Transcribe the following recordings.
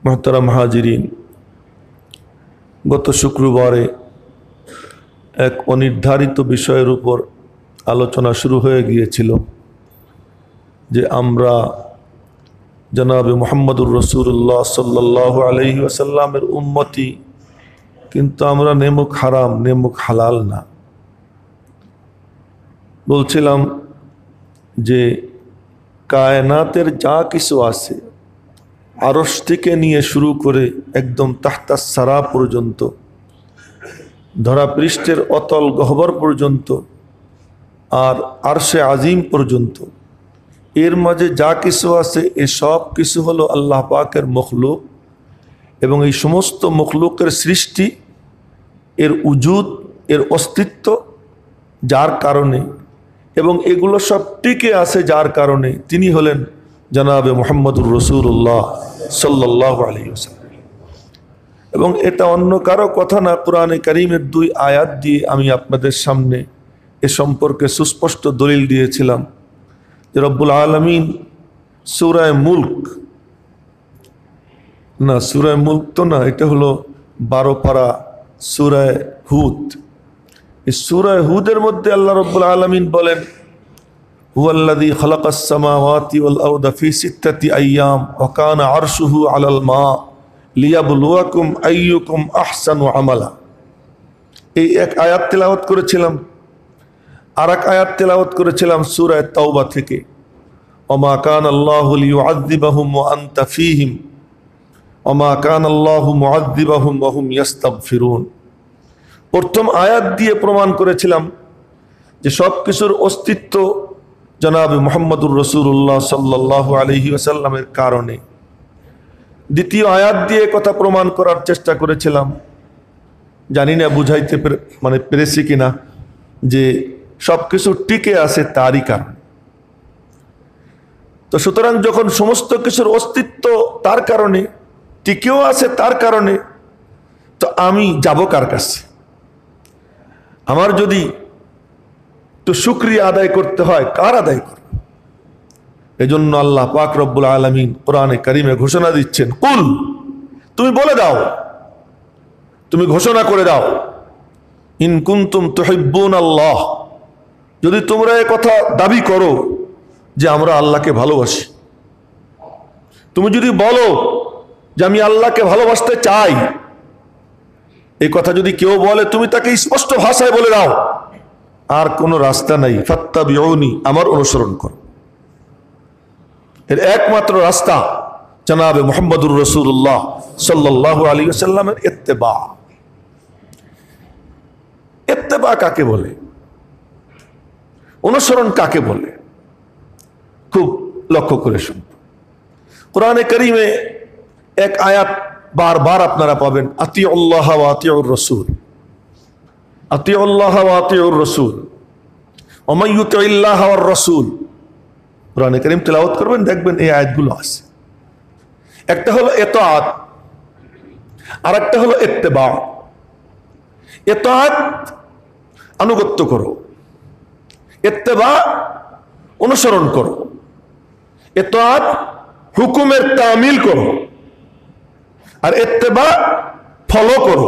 মোহতারাম হাজিরিন, গত শুক্রবারে এক অনির্ধারিত বিষয়ের উপর আলোচনা শুরু হয়ে গিয়েছিল যে আমরা জনাবে মুহাম্মদুর রাসূলুল্লাহ সাল্লাল্লাহু আলাইহি ওয়াসাল্লামের উম্মতি, কিন্তু আমরা নেমুক হারাম নেমুক হালাল না। বলছিলাম যে কায়নাতের যা কিছু আছে, আরশ থেকে নিয়ে শুরু করে একদম তাহতা সারা পর্যন্ত, ধরা পৃষ্ঠের অতল গহ্বর পর্যন্ত, আর আরশে আজিম পর্যন্ত, এর মাঝে যা কিছু আছে এ সব কিছু হলো আল্লাহ পাকের মখলুক। এবং এই সমস্ত মখলুকের সৃষ্টি, এর উজুদ, এর অস্তিত্ব যার কারণে, এবং এগুলো সব টিকে আছে যার কারণে, তিনি হলেন জনাবে মুহাম্মদুর রাসূলুল্লাহ সাল্লাল্লাহু আলাইহি ওয়াসাল্লাম। এবং এটা অন্য কারো কথা না, কোরআনে কারীমের 2 আয়াত দিয়ে আমি আপনাদের সামনে এ সম্পর্কে সুস্পষ্ট দলিল দিয়েছিলাম যে রব্বুল আলামিন সূরা মুলক, না সূরা মুলক তো না, এটা হলো 12 পারা সূরা হুদ। এই সূরা হুদের মধ্যে আল্লাহ রব্বুল আলামিন বলেন, হুয়াল্লাযী খালাকাস সামাওয়াতি ওয়াল আরদা ফি 6 আইয়াম ওয়া কানা আরশুহু আলাল মা লিয়াবলুয়াকুম আইয়ুকুম আহসানু আমালা। এই এক আয়াত তেলাওয়াত করেছিলাম। আর এক আয়াত তেলাওয়াত করেছিলাম সূরা তাওবা থেকে, ওমা কানা আল্লাহু লিয়ুআযযিবাহুম ওয়া আনতা ফীহিম ওমা কানা আল্লাহু মুআযযিবাহুম ওয়া হুম ইস্তাগফিরুন। প্রথম আয়াত দিয়ে প্রমাণ করেছিলাম যে সব কিছুর অস্তিত্ব জনাবে মুহাম্মদুর রাসূলুল্লাহ সাল্লাল্লাহু আলাইহি ওয়াসাল্লামের কারণে। দ্বিতীয় আয়াত দিয়ে কথা প্রমাণ করার চেষ্টা করেছিলাম, জানি না বুঝাইতে পেরেছি কিনা, যে সব কিছু টিকে আছে তারই কারণে। তো সুতরাং যখন সমস্ত কিছুর অস্তিত্ব তার কারণে, টিকেও আছে তার কারণে, তো আমি যাব কার কাছে? আমার যদি তো শুকরিয়া আদায় করতে হয়, কার আদায় করব? এজন্য আল্লাহ পাক রব্বুল আলামিন কোরআনে কারীমে ঘোষণা দিচ্ছেন, কুল, তুমি বলে দাও, তুমি ঘোষণা করে দাও, ইন কুনতুম তুহিব্বুনাল্লাহ, যদি তোমরা এই কথা দাবি করো যে আমরা আল্লাহকে ভালোবাসি, তুমি যদি বলো যে আমি আল্লাহকে ভালোবাসতে চাই, এই কথা যদি কেউ বলে, তুমি তাকে স্পষ্ট ভাষায় বলে দাও, আর কোনো রাস্তা নাই, ফাত্তাবিউনি, আমার অনুসরণ করো। এর একমাত্র রাস্তা জনাবে মুহাম্মদুর রাসূলুল্লাহ সাল্লাল্লাহু আলাইহি ওয়াসাল্লামের ইত্তেবা। ইত্তেবা কাকে বলে? অনুসরণ কাকে বলে? খুব লক্ষ্য করে শুনুন। কোরআনে কারীমে এক আয়াত বারবার আপনারা পাবেন, আতিউল্লাহ ওয়া আতিউর রাসূল, আতিউল্লাহ ওয়া আতিউর রাসূল, ওয়া মান ইউতিইল্লাহ ওয়ার রাসূল। কোরআনে কারীম তেলাওয়াত করবেন, দেখবেন এই আয়াতগুলো আছে। একটা হলো ইতাআত, আর একটা হলো ইত্তেবা। ইতাআত আনুগত্য করো, ইত্তেবা অনুসরণ করো। ইতাআত হুকুমের তামিল করো, আর ইত্তেবা ফলো করো।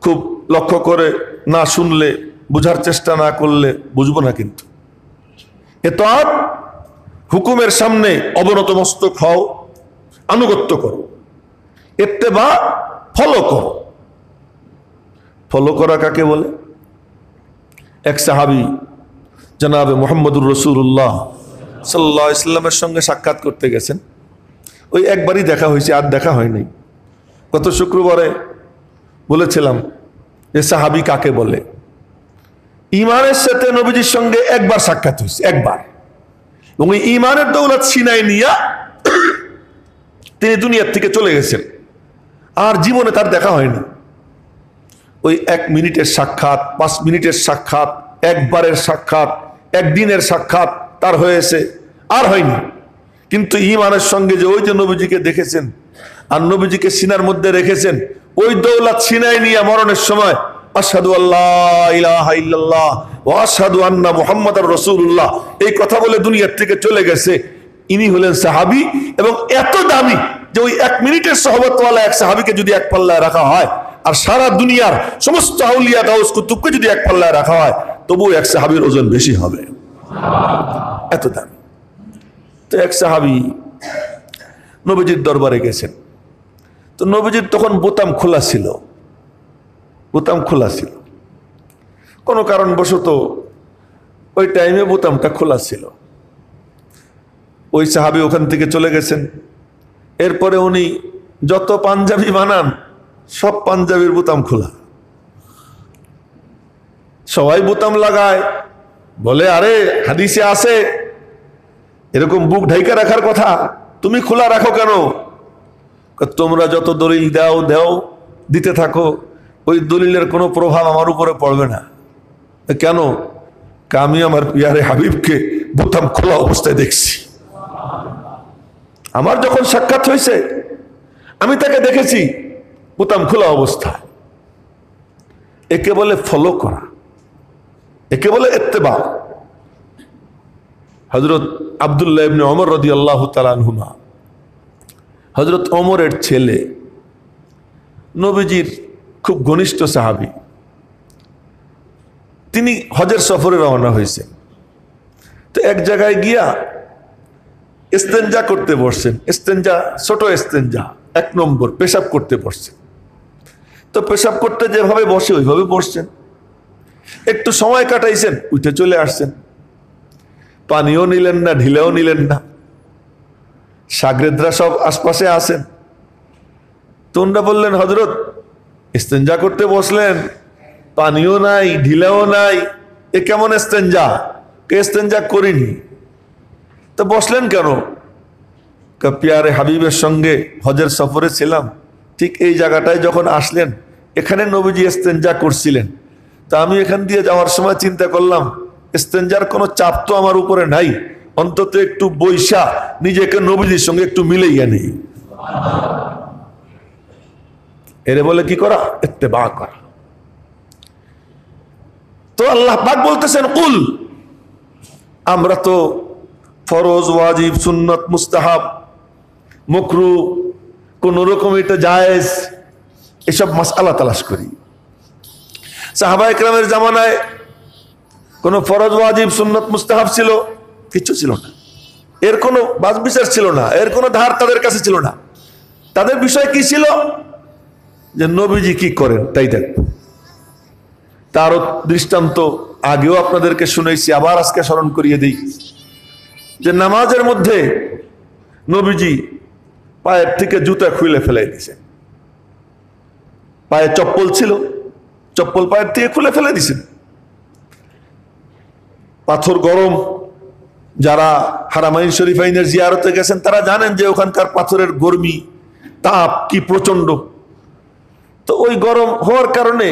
খুব লক্ষ্য করে না শুনলে, বুঝার চেষ্টা না করলে বুঝবো না। কিন্তু ইতাআত হুকুমের সামনে অবনত মস্তক হও, আনুগত্য করো। ইত্তেবা ফলো করো। ফলো করা কাকে বলে? এক সাহাবী জনাবে মুহাম্মদুর রাসূলুল্লাহ সাল্লাল্লাহু আলাইহি ওয়াসাল্লামের সঙ্গে সাক্ষাৎ করতে গেছেন। ওই একবারই দেখা হয়েছে, আর দেখা হয়নি। গত শুক্রবারে বলেছিলাম যে সাহাবী কাকে বলে। ঈমানের সাথে নবীজির সঙ্গে একবার সাক্ষাৎ হয়েছে, একবার। এবং এই ঈমানের দৌলত সিনাই নিয়া তিনি দুনিয়ার থেকে চলে গেছেন, আর জীবনে তার দেখা হয়নি। ওই 1 মিনিটের সাক্ষাৎ, 5 মিনিটের সাক্ষাৎ, একবারের সাক্ষাৎ, একদিনের সাক্ষাৎ তার হয়েছে, আর হয়নি। কিন্তু ঈমানের সঙ্গে যে ওই যে নবীজিকে দেখেছেন আর নবীজিকে সিনার মধ্যে রেখেছেন, ওই দৌলত সিনাই নিয়ে মরণের সময় আশহাদু আল্লাহ ইলাহা ইল্লাল্লাহ ওয়া আশহাদু আন্না মুহাম্মাদার রাসূলুল্লাহ এই কথা বলে দুনিয়ার থেকে চলে গেছে। ইনি হলেন সাহাবী, এবং এত দামি যে ওই 1 মিনিটের সহবতওয়ালা এক সাহাবীকে যদি এক পাল্লায় রাখা হয় আর সারা দুনিয়ার সমস্ত আউলিয়া গাউস কুতুবকে যদি এক পাল্লায় রাখা হয় তবুও এক সাহাবীর ওজন বেশি হবে, এত দামি। তো এক সাহাবী নবীজির দরবারে গেছেন। তো নবীজির তখন বোতাম খোলা ছিল, বোতাম খোলা ছিল, কোনো কারণবশত ওই টাইমে বোতামটা খোলা ছিল। ওই সাহাবী ওখান থেকে চলে গেছেন। এরপরে উনি যত পাঞ্জাবি বানান সব পাঞ্জাবির বোতাম খোলা। সবাই বোতাম লাগায়, বলে আরে হাদিসে আছে এরকম বুক ঢাইকা রাখার কথা, তুমি খোলা রাখো কেন? তোমরা যত দলিল দাও দিতে থাকো, ওই দলিলের কোনো প্রভাব আমার উপরে পড়বে না। কেন? আমি আমার পিয়ারে হাবিবকে বোতাম খোলা অবস্থায় দেখছি। আমার যখন সাক্ষাৎ হয়েছে আমি তাকে দেখেছি বোতাম খোলা অবস্থায়। একে বলে ফলো করা, একে বলে ইত্তেবা। হযরত আব্দুল্লাহ ইবনে ওমর রাদিয়াল্লাহু তাআলা আনহুমা, হযরত ওমরের ছেলে, নবীজির খুব ঘনিষ্ঠ সাহাবী। তিনি হজের সফরে রওনা হয়েছেন। তো এক জায়গায় গিয়া ইস্তেঞ্জা করতে বসছেন। ইস্তেঞ্জা, ছোট ইস্তেঞ্জা, 1 নম্বর পেশাব করতে বসছেন। তো পেশাব করতে যেভাবে বসে ওইভাবে বসছেন। একটু সময় কাটাইছেন, উঠে চলে আসছেন। পানিও নিলেন না, ঢিলেও নিলেন না। শাগরেদরা সব আশপাশে আছেন। তোমরা বললেন হযরত ইস্তেঞ্জা করতে বসলেন, পানিও নাই, ঢিলেও নাই, এ কেমন ইস্তেঞ্জা? ইস্তেঞ্জা করিনি। তো বসলেন কেন? পিয়ারে হাবিবের সঙ্গে হজের সফরে ছিলাম, ঠিক এই জায়গাটায় যখন আসলেন এখানে নবীজি ইস্তেঞ্জা করছিলেন। তা আমি এখান দিয়ে যাওয়ার সময় চিন্তা করলাম ইস্তেঞ্জার কোনো চাপ তো আমার উপরে নাই, অন্তত একটু বৈশা নিজেকে নবীজির সঙ্গে একটু মিলাইয়া নেই। এরে বলে কি করা? ইত্তেবা করা। তো আল্লাহ পাক বলতেছেন কুল, আমরা তো ফরজ, ওয়াজিব, সুন্নত, মুস্তাহাব, মাকরুহ, কোন রকম এটা জায়েজ, এসব মাসআলা তালাশ করি। সাহাবায়ে কেরামের জামানায় কোন ফরজ, ওয়াজিব, সুন্নত, মুস্তাহাব ছিল? কিছু ছিল না। এর কোনো বাজ বিচার ছিল না, এর কোনো ধার তাদের কাছে ছিল না। তাদের বিষয় কি ছিল? যে নবীজি কি করেন তাই দেখব। তারও দৃষ্টান্ত আগেও আপনাদেরকে শুনেছি, আবার আজকে স্মরণ করিয়ে দিই। যে নামাজের মধ্যে নবীজি পায়ের থেকে জুতা খুলে ফেলে দিয়েছেন। পায়ে চপ্পল ছিল, চপ্পল পায়ের থেকে খুলে ফেলে দিয়েছেন। পাথর গরম, যারা হারামাইন শরীফাইনের জিয়ারতে গেছেন তারা জানেন যে ওখানকার পাথরের গরমি, তাপ কি প্রচন্ড। তো ওই গরম হওয়ার কারণে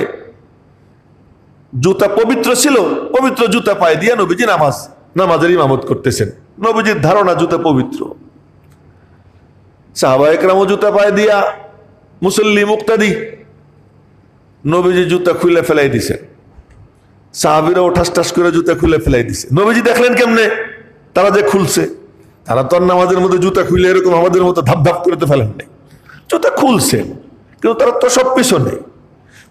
জুতা পবিত্র ছিল, পবিত্র জুতা পায়ে দিয়ে নবীজি নামাজের ইমামত করতেছেন। নবীজির ধারণা জুতা পবিত্র। সাহাবায়ে কেরামও জুতা পায়ে দিয়া মুসল্লি মুক্তাদি। নবীজি জুতা খুলে ফেলাই দিছেন, সাহাবীরাও ঠাস ঠাস করে জুতা খুলে ফেলাই দিছে। নবীজি দেখলেন কেমনে তারা যে খুলছে। তারা তো নামাজের মধ্যে জুতা খুলে এরকম আমাদের মতো ধাপ ধাপ করে তো ফেলেন নাই, জুতা খুলছে। কিন্তু তারা তো সব পিছনে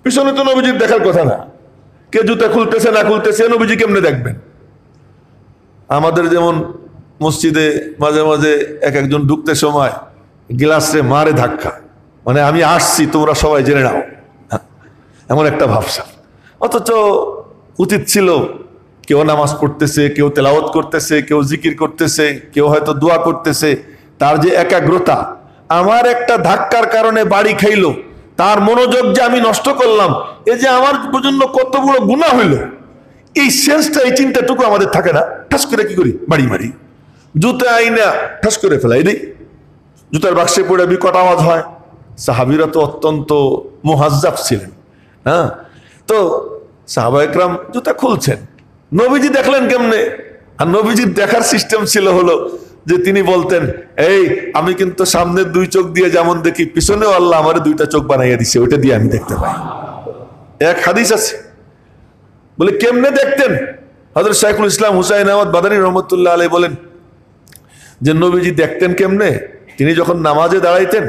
পিছনে তো নবীজির দেখার কথা না। কে জুতা খুলতেছে না খুলতেছে নবীজি কেমনে দেখবেন? আমাদের যেমন মসজিদে মাঝে মাঝে একজন ঢুকতে সময় গ্লাসে মারে ধাক্কা, মানে আমি আসছি তোমরা সবাই জেনে নাও, এমন একটা ভাবসা। অথচ উচিত ছিল কেউ নামাজ পড়তেছে, কেউ তেলাওয়াত করতেছে, কেউ জিকির করতেছে, কেউ হয়তো দোয়া করতেছে, তার যে একাগ্রতা, আমার একটা ধাক্কার কারণে বাড়ি খাইলো, তার মনোযোগ যে আমি নষ্ট করলাম, এই যে আমার জন্য কত বড় গুনাহ হইলো, এই সেন্সটা, এই চিন্তাটুকু আমাদের থাকে না। ঠাস করে কি করি? বাড়ি মারি, জুতা আইনা ঠাস করে ফেলাই দিই, জুতার বাক্সে পড়ে বিকট আওয়াজ হয়। সাহাবীরা তো অত্যন্ত মুহাজ্জাব ছিলেন। হ্যাঁ, তো সাহাবায়ে কেরাম জুতা খুলছেন, নবীজি দেখলেন কেমনে? আর নবীজির দেখার সিস্টেম ছিল হলো যে তিনি বলতেন, এই আমি কিন্তু সামনের 2 চোখ দিয়ে যেমন দেখি, পিছনেও আল্লাহ আমার 2টা চোখ বানাইয়া দিছে, ওইটা দিয়ে আমি দেখতে পাই। এক হাদিস আছে, বলে কেমনে দেখতেন? হযরত শাইখুল ইসলাম হুসাইন আহমদ বাদানী রহমতুল্লাহ আলাইহি বলেন যে নবীজি দেখতেন কেমনে? তিনি যখন নামাজে দাঁড়াইতেন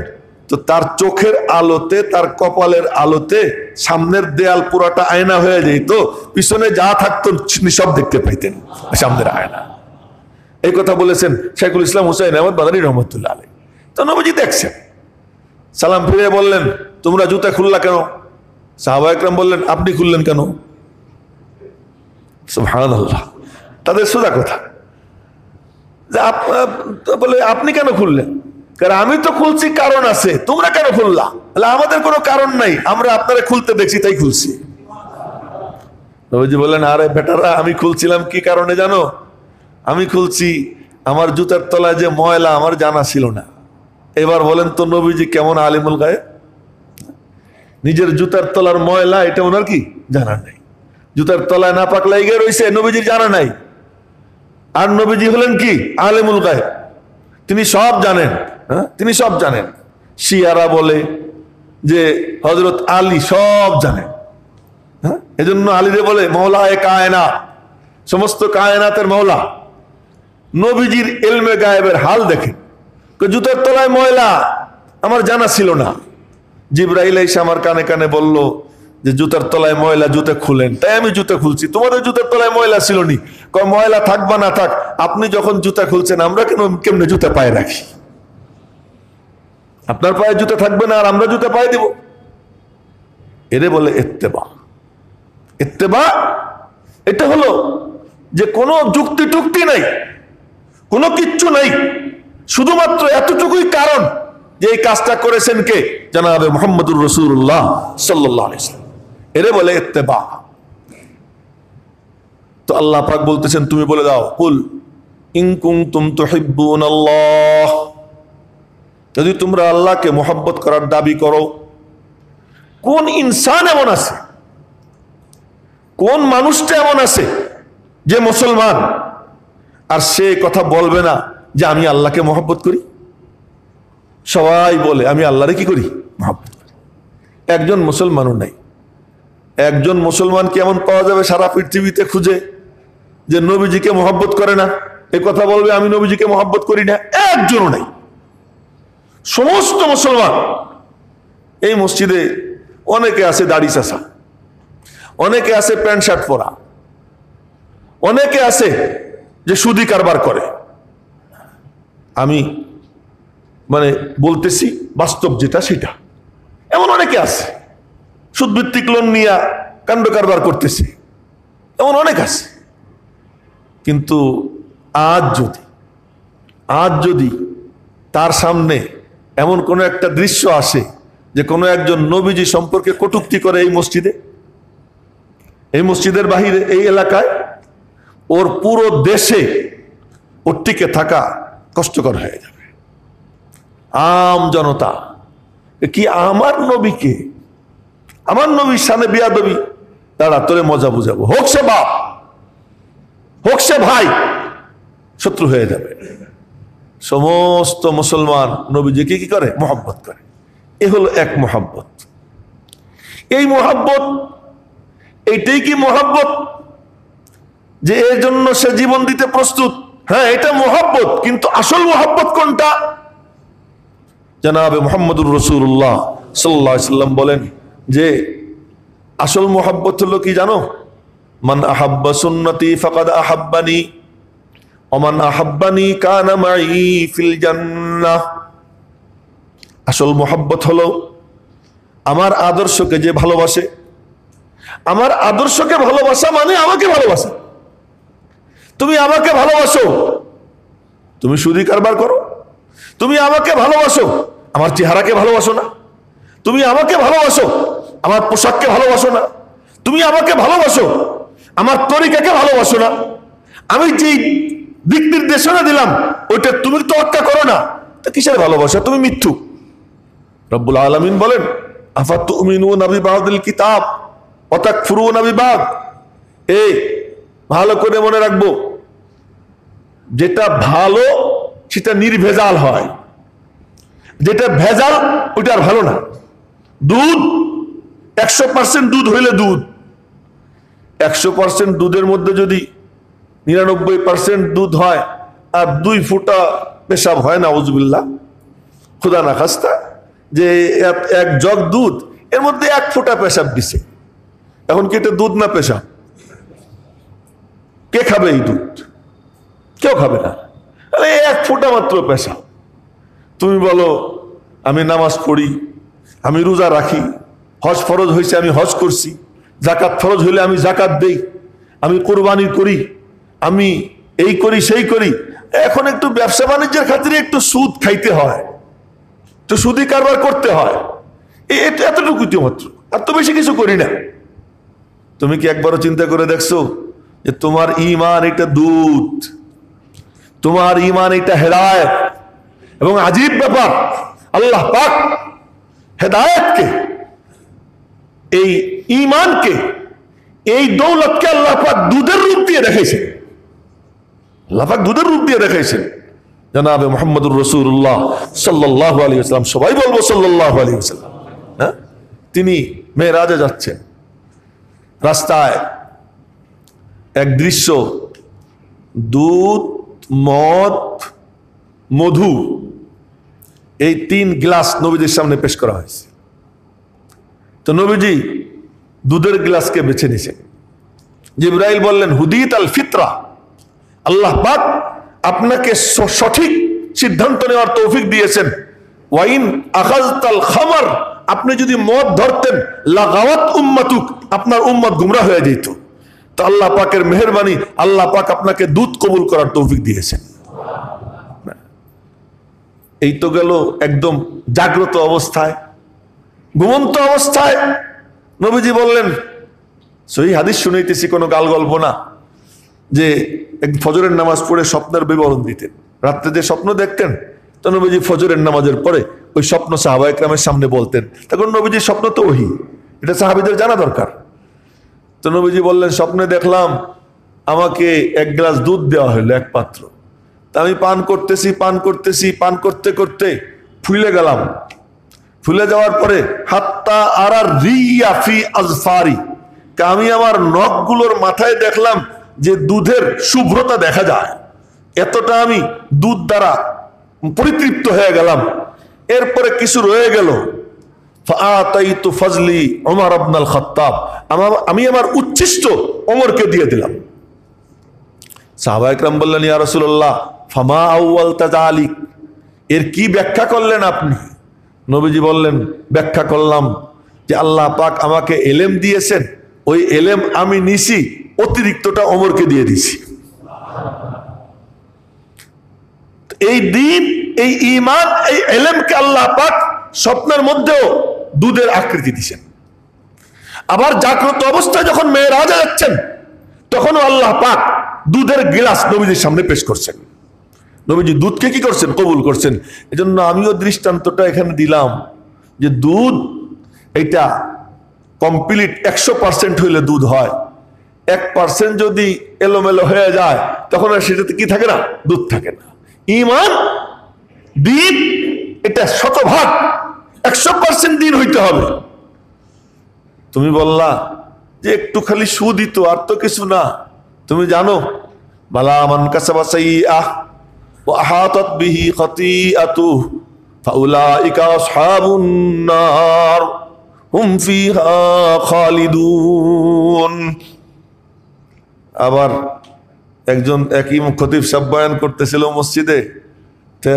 তো তার চোখের আলোতে, তার কপালের আলোতে সামনের দেয়াল পুরাটা আয়না হয়ে যেত, পিছনে যা থাকতো তিনি সব দেখতে পাইতেন সামনের আয়না। এই কথা বলেছেন শেখুল ইসলাম হুসাইন আহমদ মাদানী রহমতুল্লাহ আলাইহি। তো নবীজি দেখছেন, সালাম ফিরে বললেন, তোমরা জুতা খুললা কেন? সাহাবা একরাম বললেন, আপনি খুললেন কেন? সুবহানাল্লাহ, তাদের সোজা কথা। বলে আপনি কেন খুললেন? কারণ আমি তো খুলছি, কারণ আছে, তোমরা কেন খুললা? আমাদের কোনো কারণ নাই, আমরা আপনারা খুলতে দেখছি তাই খুলছি। নবীজি বললেন, আরে বেটারা, আমি খুলছিলাম কি কারণে জানো? আমি খুলছি আমার জুতার তলায় যে ময়লা আমার জানা ছিল না। এবার বলেন তো নবীজি কেমন আলিমুল গায়েব? নিজের জুতার তলার ময়লা এটা ওনার কি জানা নাই, জুতার তলায় না পাক লাইগে রয়েছে, নবীজির জানা নাই। আর নবীজি হলেন কি আলিমুল গায়েব, তিনি সব জানেন। হ্যাঁ, তিনি সব জানেন। শিয়ারা বলে যে হযরত আলী সব জানেন। হ্যাঁ, এজন্য আলীরে বলে মওলা এ কায়নাত, সমস্ত কায়নাতের মওলা। নবীজির ইলমে গায়েবের হাল দেখেন, জুতার তলায় ময়লা আমার জানা ছিল না। জিবরাইল এসে আমার কানে কানে বলল যে জুতার তলায় ময়লা, জুতা খুলেন। তাই আমি জুতা খুলছি। তোমাদের জুতার তলায় ময়লা ছিল নি। কয় ময়লা থাক বা না থাক, আপনি যখন জুতা খুলছেন আমরা কেমনে জুতা পায়ে রাখি? আপনার পায়ে জুতা থাকবে না আর আমরা জুতা পায়ে দিব? এরে বলে ইত্তেবা। ইত্তেবা এটা হলো যে কোনো যুক্তি টুক্তি নাই, কোনো কিচ্ছু নাই, শুধুমাত্র এতটুকুই কারণ যে এই কাজটা করেছেন কে? জনাবে মুহাম্মদুর রাসূলুল্লাহ সাল্লাল্লাহু আলাইহি ওয়াসাল্লাম। এরে বলে ইত্তেবা। তো আল্লাহ পাক বলতেছেন, তুমি বলে দাও, কুল ইন কুনতুম তুহিব্বুনাল্লাহ, যদি তোমরা আল্লাহকে মোহাব্বত করার দাবি করো। কোন ইনসান এমন আছে, কোন মানুষটা এমন আছে যে মুসলমান আর সে কথা বলবে না যে আমি আল্লাহকে মোহাব্বত করি? সবাই বলে আমি আল্লাহরে কি করি? মোহাব্বত করি। একজন মুসলমানও নাই। একজন মুসলমান কি এমন পাওয়া যাবে সারা পৃথিবীতে খুঁজে যে নবীজিকে মোহাব্বত করে না? এ কথা বলবে আমি নবীজিকে মোহাব্বত করি না, একজনও নাই। সমস্ত মুসলমান। এই মসজিদে অনেকে আছে দাড়ি চাষা, অনেকে আছে প্যান্ট শার্ট পরা, অনেকে আছে যে সুদি কারবার করে। আমি মানে বলতেছি বাস্তব যেটা সেটা। এমন অনেকে আছে সুদভিত্তিক লোন নিয়ে কাণ্ড কারবার করতেছে, এমন অনেক আছে। কিন্তু আজ যদি তার সামনে এমন কোন একটা দৃশ্য আসে যে কোনো একজন নবীজি সম্পর্কে কটূক্তি করে এই মসজিদের বাহিরে, এই এলাকায়, ওর পুরো দেশে ওর টিকে থাকা কষ্টকর হয়ে যাবে। আম জনতা কি আমার নবীকে, আমার নবীর সামনে বিয়াদবি, দাঁড়া তোরে মজা বুঝাবো, হোক সে বাপ হোক সে ভাই, শত্রু হয়ে যাবে। সমস্ত মুসলমান নবীজিকে কি করে? মোহাব্বত করে। এ হলো এক মোহাব্বত। এই মোহাব্বত, এইটাই কি মোহাব্বত যে এর জন্য সে জীবন দিতে প্রস্তুত? হ্যাঁ, এটা মোহাব্বত। কিন্তু আসল মোহাব্বত কোনটা? জনাবে মুহাম্মদুর রাসূলুল্লাহ সাল্লাল্লাহু আলাইহি ওয়াসাল্লাম বলেন যে আসল মোহাব্বত হলো কি জানো? মান আহাব্বা সুন্নতি ফাকাদ আহাব্বানি ওয়া মান আহাব্বানি কানা মাই ফিল জান্নাহ। আসল মোহাব্বত হলো আমার আদর্শকে যে ভালোবাসে। আমার আদর্শকে ভালোবাসা মানে আমাকে ভালোবাসা। তুমি আমাকে ভালোবাসো, তুমি সুদি কারবার করো। তুমি আমাকে ভালোবাসো, আমার চেহারাকে ভালোবাসো না। তুমি আমাকে ভালোবাসো, আমার পোশাককে ভালোবাসো না। তুমি আমাকে ভালোবাসো, আমার তরিকাকে ভালোবাসো না। আমি যে দিক নির্দেশনা দিলাম ওইটা তুমি তোয়াক্কা করো না, তো কিসের ভালোবাসা? তুমি মিথ্যু। রব্বুল আলামিন বলেন, আফাতুমিনুনা বিবাদিল কিতাব ওয়া তাকফুরুনা বিবাদ। এই ভালো করে মনে রাখবো, যেটা ভালো সেটা নির্ভেজাল হয়, যেটা ভেজাল ওইটা আর ভালো না। দুধ 100% দুধ হইলে দুধ, 100% দুধের মধ্যে যদি 99% দুধ হয় আর 2 ফোঁটা পেশাব হয়, নাউজুবিল্লাহ, খুদা না খাস্তা, যে এক জগ দুধ, এর মধ্যে 1 ফোঁটা পেশাব দিছে। এখন কি এটা দুধ না পেশাব? কে খাবে এই দুধ? কেউ খাবে না। 1 ফোঁটা মাত্র পেশাব। তুমি বলো আমি নামাজ পড়ি, আমি রোজা রাখি, হজ ফরজ হয়েছে আমি হজ করছি, জাকাত ফরজ হইলে আমি জাকাত দেই, আমি কোরবানি করি, আমি এই করি সেই করি। এখন একটু ব্যবসা বাণিজ্যের খাতিরে একটু সুদ খাইতে হয়, একটু সুদি কারবার করতে হয়, এতটুকুই তো মাত্র, আর তো বেশি কিছু করি না। তুমি কি একবারও চিন্তা করে দেখছো যে তোমার ঈমান এটা দুধ, তোমার ঈমান এটা হেদায়েত? এবং আজীব ব্যাপার, আল্লাহ পাক হেদায়েতকে, এই ঈমানকে, এই দৌলতকে আল্লাহ পাক দুধের রূপ দিয়ে দেখাইছেন। আল্লাহ পাক দুধের রূপ দিয়ে দেখাইছেন। জনাবে মুহাম্মদুর রাসূলুল্লাহ সাল্লাল্লাহু আলাইহি ওয়াসাল্লাম, সবাই বলবো সাল্লাল্লাহু আলাইহি ওয়াসাল্লাম, হ্যাঁ, তিনি মেরাজে যাচ্ছেন। রাস্তায় এক দৃশ্য, দুধ, মদ, মধু, এই 3 গ্লাস নবীজির সামনে পেশ করা হয়েছে। তো নবীজি দুধের গ্লাসকে বেছে নিয়েছেন। জিবরাইল বললেন, হুদিত আল ফিতরা, আল্লাহ পাক আপনাকে সঠিক সিদ্ধান্ত নেওয়ার তৌফিক দিয়েছেন। ওয়াইন আখাযতাল খামার, আপনি যদি মদ ধরতেন, লাগাওয়াত উম্মাতুক, আপনার উম্মত গুমরাহ হয়ে যেত। তো আল্লাহ পাকের মেহেরবানি, আল্লাহ পাক আপনাকে দুধ কবুল করার তৌফিক দিয়েছেন। এই তো গেল একদম জাগ্রত অবস্থায়, ঘুমন্ত অবস্থায়। নবীজি বললেন, সহিহ হাদিস শুনাইতেছি, কোনো গাল গল্প না, যে ফজরের নামাজ পড়ে স্বপ্নের বিবরণ দিতেন। রাত্রে যে স্বপ্ন দেখতেন, তো নবীজি ফজরের নামাজের পরে ওই স্বপ্ন সাহাবায়ে কেরামের সামনে বলতেন। তখন নবীজির স্বপ্ন তো ওহী, এটা সাহাবীদের জানা দরকার। তো নবীজি বললেন, স্বপ্নে দেখলাম আমাকে 1 গ্লাস দুধ দেওয়া হলো, 1 পাত্র। তা আমি পান করতেছি, পান করতে করতে ফুলে গেলাম। ফুলে যাওয়ার পরে হাত্তা আরার রিয়া ফি আজফারি, আমি আমার নখগুলোর মাথায় দেখলাম যে দুধের শুভ্রতা দেখা যায়। এতটা আমি দুধ দ্বারা পরিতৃপ্ত হয়ে গেলাম। এরপরে কিছু রয়ে গেল, ফাআতাইতু ফাজলি ওমর ইবনুল খাত্তাব, আমি আমার উচ্ছিষ্ট ওমরকে দিয়ে দিলাম। সাহাবায়ে কেরাম বললেন, ইয়া রাসূলুল্লাহ ফামা আউয়ালতা যালিক, এর কি ব্যাখ্যা করলেন আপনি? নবীজি বললেন, ব্যাখ্যা করলাম যে আল্লাহ পাক আমাকে এলেম দিয়েছেন, ওই এলেম আমি নিছি, অতিরিক্তটা ওমরকে দিয়ে দিছি। এই দিন, এই ঈমান, এই এলেমকে আল্লাহ পাক স্বপ্নের মধ্যেও দুধের আকৃতি দিয়েছেন। আবার জাগ্রত অবস্থায় যখন মেরাজে যাচ্ছেন, তখনও আল্লাহ পাক দুধের গ্লাস নবীজির সামনে পেশ করছেন। নবীজি দুধকে কি করছেন? কবুল করছেন। এজন্য আমিও দৃষ্টান্তটা এখানে দিলাম যে দুধ এটা কমপ্লিট 100% হইলে দুধ হয়। 1% যদি এলোমেলো হয়ে যায়, তখন আর সেটাতে কি থাকে না? দুধ থাকে না। ঈমান, দিন, এটা 100% 100% দিন হইতে হবে। তুমি বললা যে একটু খালি সুদই তো, আর তো কিছু না। তুমি জানো, বালা মান কাসাবা সাইয়্যাহ ওয়া আহাতাত বিহি খাতিআতুহু ফাউলাইকা আসহাবুন নার হুম ফিহা খালিদুন। আবার একজন ইমাম খতিব সাহেব বয়ান করতেছিল মসজিদে, তা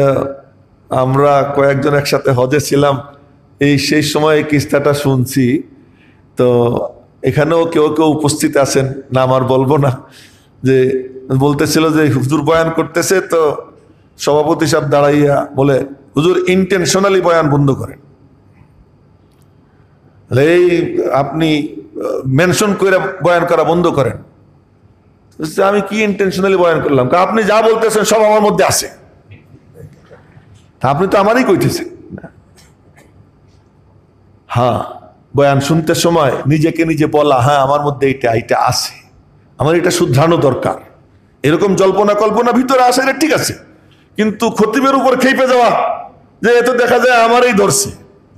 আমরা কয়েকজন একসাথে হজে ছিলাম, সেই সময় এই কিস্সাটা শুনছি। তো এখানেও কেউ কেউ উপস্থিত আছেন, নাম আর বলবো না, যে বলতেছিল যে হুজুর বয়ান করতেছে, তো সভাপতি সাহেব দাঁড়াইয়া বলে, হুজুর ইন্টেনশনালি বয়ান বন্ধ করেন, এই আপনি মেনশন করে বয়ান করা বন্ধ করেন। আমি কি ইন্টেনশনালি বয়ান করলাম? আপনি যা বলতেছেন সব আমার মধ্যে আছে, আপনি তো আমারই কইতেছেন। হ্যাঁ, বয়ান শুনতে সময় নিজেকে নিজে বলা, হ্যাঁ আমার মধ্যে এটা আছে, আমার এটা শুধরানো দরকার, এরকম জল্পনা কল্পনা ভিতরে আসে, এটা ঠিক আছে। কিন্তু খতিবের উপর খেপে যাওয়া, যে এত দেখা যায় আমারই ধরছে,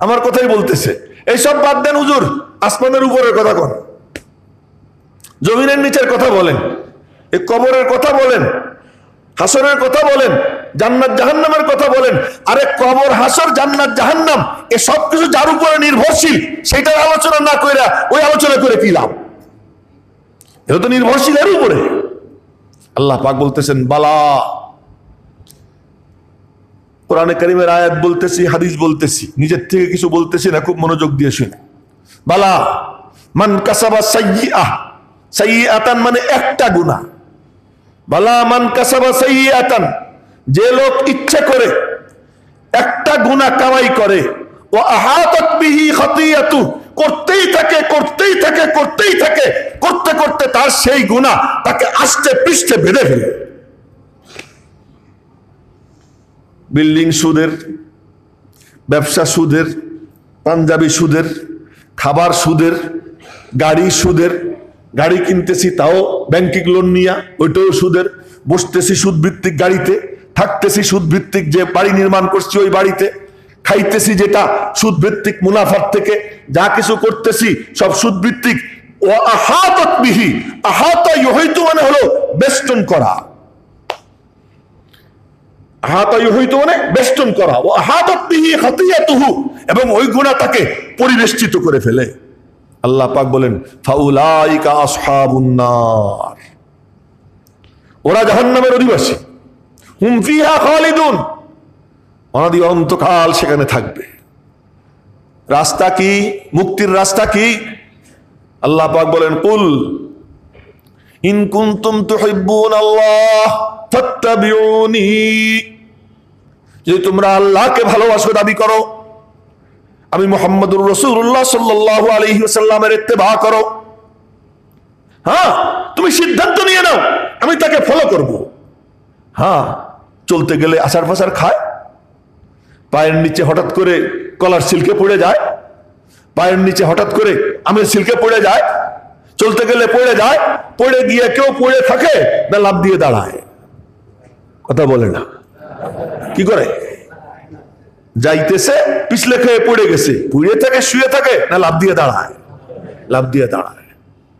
আমার কথাই বলতেছে, এইসব বাদ দেন হুজুর। আসমানের উপরের কথা কন, জমিনের নিচের কথা বলেন, এই কবরের কথা বলেন, হাসরের কথা বলেন, জান্নাত জাহান্নামের কথা বলেন। আরে কবর, হাসর, জান্নাত জাহান্নাম এ সব কিছু যার উপরে নির্ভরশীল, সেটার আলোচনা না কইরা ওই আলোচনা করে কি লাভ? এটা তো নির্ভরশীল এর উপরে। আল্লাহ পাক বলতেছেন বালা। কোরআনে কারীমের আয়াত বলতেছি, হাদিস বলতেছি, নিজের থেকে কিছু বলতেছি না, খুব মনোযোগ দিয়ে শুনে। বালা মান কাসাবা সাইয়্যিআহ, সাইয়্যিআতান মানে একটা গুনাহ। বালা মান কাসাবা সাইয়্যিআতান, যে লোক ইচ্ছা করে একটা গুনাহ কামাই করে, ও আহাতাত বিহি খাতিয়াতু, করতেই থাকে করতেই থাকে করতেই থাকে, করতে করতে তার সেই গুনাহ তাকে আষ্টে পৃষ্ঠে বেঁধে ফেলে। বিল্ডিং সুদের, ব্যবসা সুদের, পাঞ্জাবি সুদের, খাবার সুদের, গাড়ি সুদের, গাড়ি কিনতেছি তাও ব্যাংকিং লোন নিয়া, ওইটাও সুদের, বসতেছি সুদভিত্তিক গাড়িতে, থাকতেছি সুদভিত্তিক যে বাড়ি নির্মাণ করছি ওই বাড়িতে, খাইতেছি যেটা সুদভিত্তিক মুনাফার থেকে, যা কিছু করতেছি সব সুদভিত্তিক। ও আহাতাত বিহি, আহাতা ইউহিতু মানে হলো বেষ্টন করা, আহাতা ইউহিতু মানে বেষ্টন করা। ও আহাতাত বিহি খাতিয়াতুহু, এবং ওই গুনাহ তাকে পরিবেষ্টিত করে ফেলে। আল্লাহ পাক বলেন ফাউলাইকা আসহাবুন নার, ওরা জাহান্নামের অধিবাসী। হুম ফিহা খালিদুন, অনাদি অনন্তকাল সেখানে থাকবে। রাস্তা কি? মুক্তির রাস্তা কি? আল্লাহ পাক বলেন কুল ইন কুনতুম তুহিব্বুনাল্লাহ ফাত্তাবিউনি, যদি তোমরা আল্লাহকে ভালোবাসো দাবি করো, আমি মুহাম্মদুর রাসূলুল্লাহ সাল্লাল্লাহু আলাইহি ওয়াসাল্লামের ইত্তেবা করো, হ্যাঁ তুমি সিদ্ধান্ত নিয়ে নাও আমি তাকে ফলো করব। হ্যাঁ, চলতে গেলে আসার ফাসার খায়, পায়ের নিচে হঠাৎ করে কলার সিল্কে পড়ে যায়, পায়ের নিচে হঠাৎ করে আমের সিল্কে পড়ে যায়, চলতে গেলে পড়ে যায়, পড়ে গিয়ে কেউ পড়ে থাকে না লাফ দিয়ে দাঁড়ায়? কথা বলে না, কি করে? যাইতেছে পিছলে খেয়ে পড়ে গেছে, পুড়ে থাকে, শুয়ে থাকে না লাফ দিয়ে দাঁড়ায়? লাফ দিয়ে দাঁড়ায়।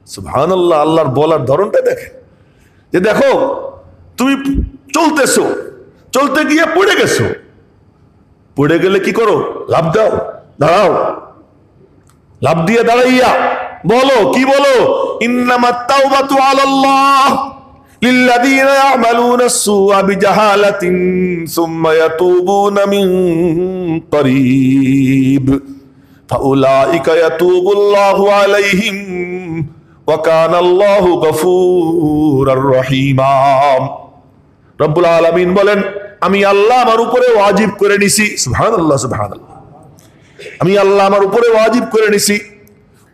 সুবহানাল্লাহ, আল্লাহর বলার ধরনটা দেখেন, যে দেখো তুমি চলতেছো, চলতে গিয়ে পড়ে গেছো, পড়ে গেলে কি করো? লাফ দাও, দাঁড়াও, লাফ দিয়ে দাঁড়াইয়া বলো, কি বলো? ইন্নামাত তাওবাতু আলাল্লাহ লিল্লাযীনা ইয়া'মালুনা আস-সুআ বিজাহালাতিন সুম্মা ইয়াতুবুনা মিন করিব ফাউলাইকা ইয়াতুবুল্লাহু আলাইহিম ওয়া কানাল্লাহু গফুরার রহিমা। রব্বুল আলামিন বলেন আমি আল্লাহ আমার উপরে ওয়াজিব করে নিছি, সুবহানাল্লাহ সুবহানাল্লাহ, আমি আল্লাহ আমার উপরে ওয়াজিব করে নিছি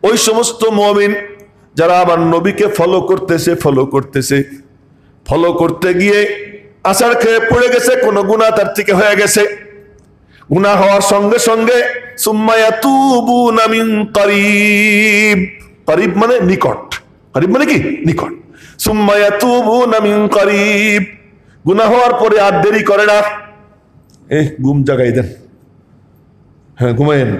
ওই সমস্ত মুমিন যারা আমার নবীকে ফলো করতেছে, ফলো করতে গিয়ে আসার খেয়ে পড়ে গেছে, কোন গুনাহ তার থেকে হয়ে গেছে, গুনাহ হওয়ার সঙ্গে সঙ্গে সুম্মা ইয়াতুবুনা মিন করিব, করিব মানে নিকট, করিব মানে কি? নিকট। সুম্মা ইয়াতুবুনা মিন করিব, গুনাহ হওয়ার পরে আর দেরি করে না। ঘুম জাগাই দেন, হ্যাঁ ঘুমাইন।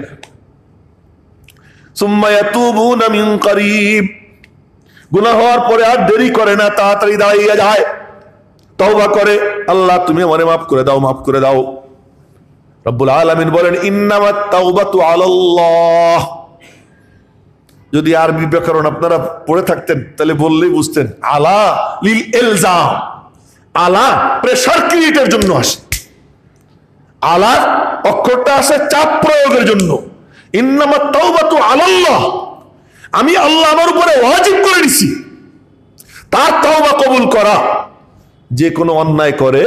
সুম্মা ইয়াতুবুনা মিন করিব, গুনাহ হওয়ার পরে আর দেরি করে না, তাড়াতাড়ি দাঁড়িয়ে যায়, তওবা করে, আল্লাহ তুমি আমারে মাফ করে দাও, মাফ করে দাও। রব্বুল আলামিন বলেন ইন্নামাত তাওবাতু আলাল্লাহ। যদি আরবি ব্যাকরণ আপনারা পড়ে থাকতেন তাহলে বললেই বুঝতেন, আলা লিল ইলজাম, আলা প্রেসার ক্রিয়েটের জন্য আসে, আলা অক্ষরটা আসে চাপ প্রয়োগের জন্য। ইন্নামাত তাওবাতু আলাল্লাহ, আমি আল্লাহ আমার উপরে ওয়াজিব করে দিছি তার তওবা কবুল করা। যে কোনো অন্যায় করে,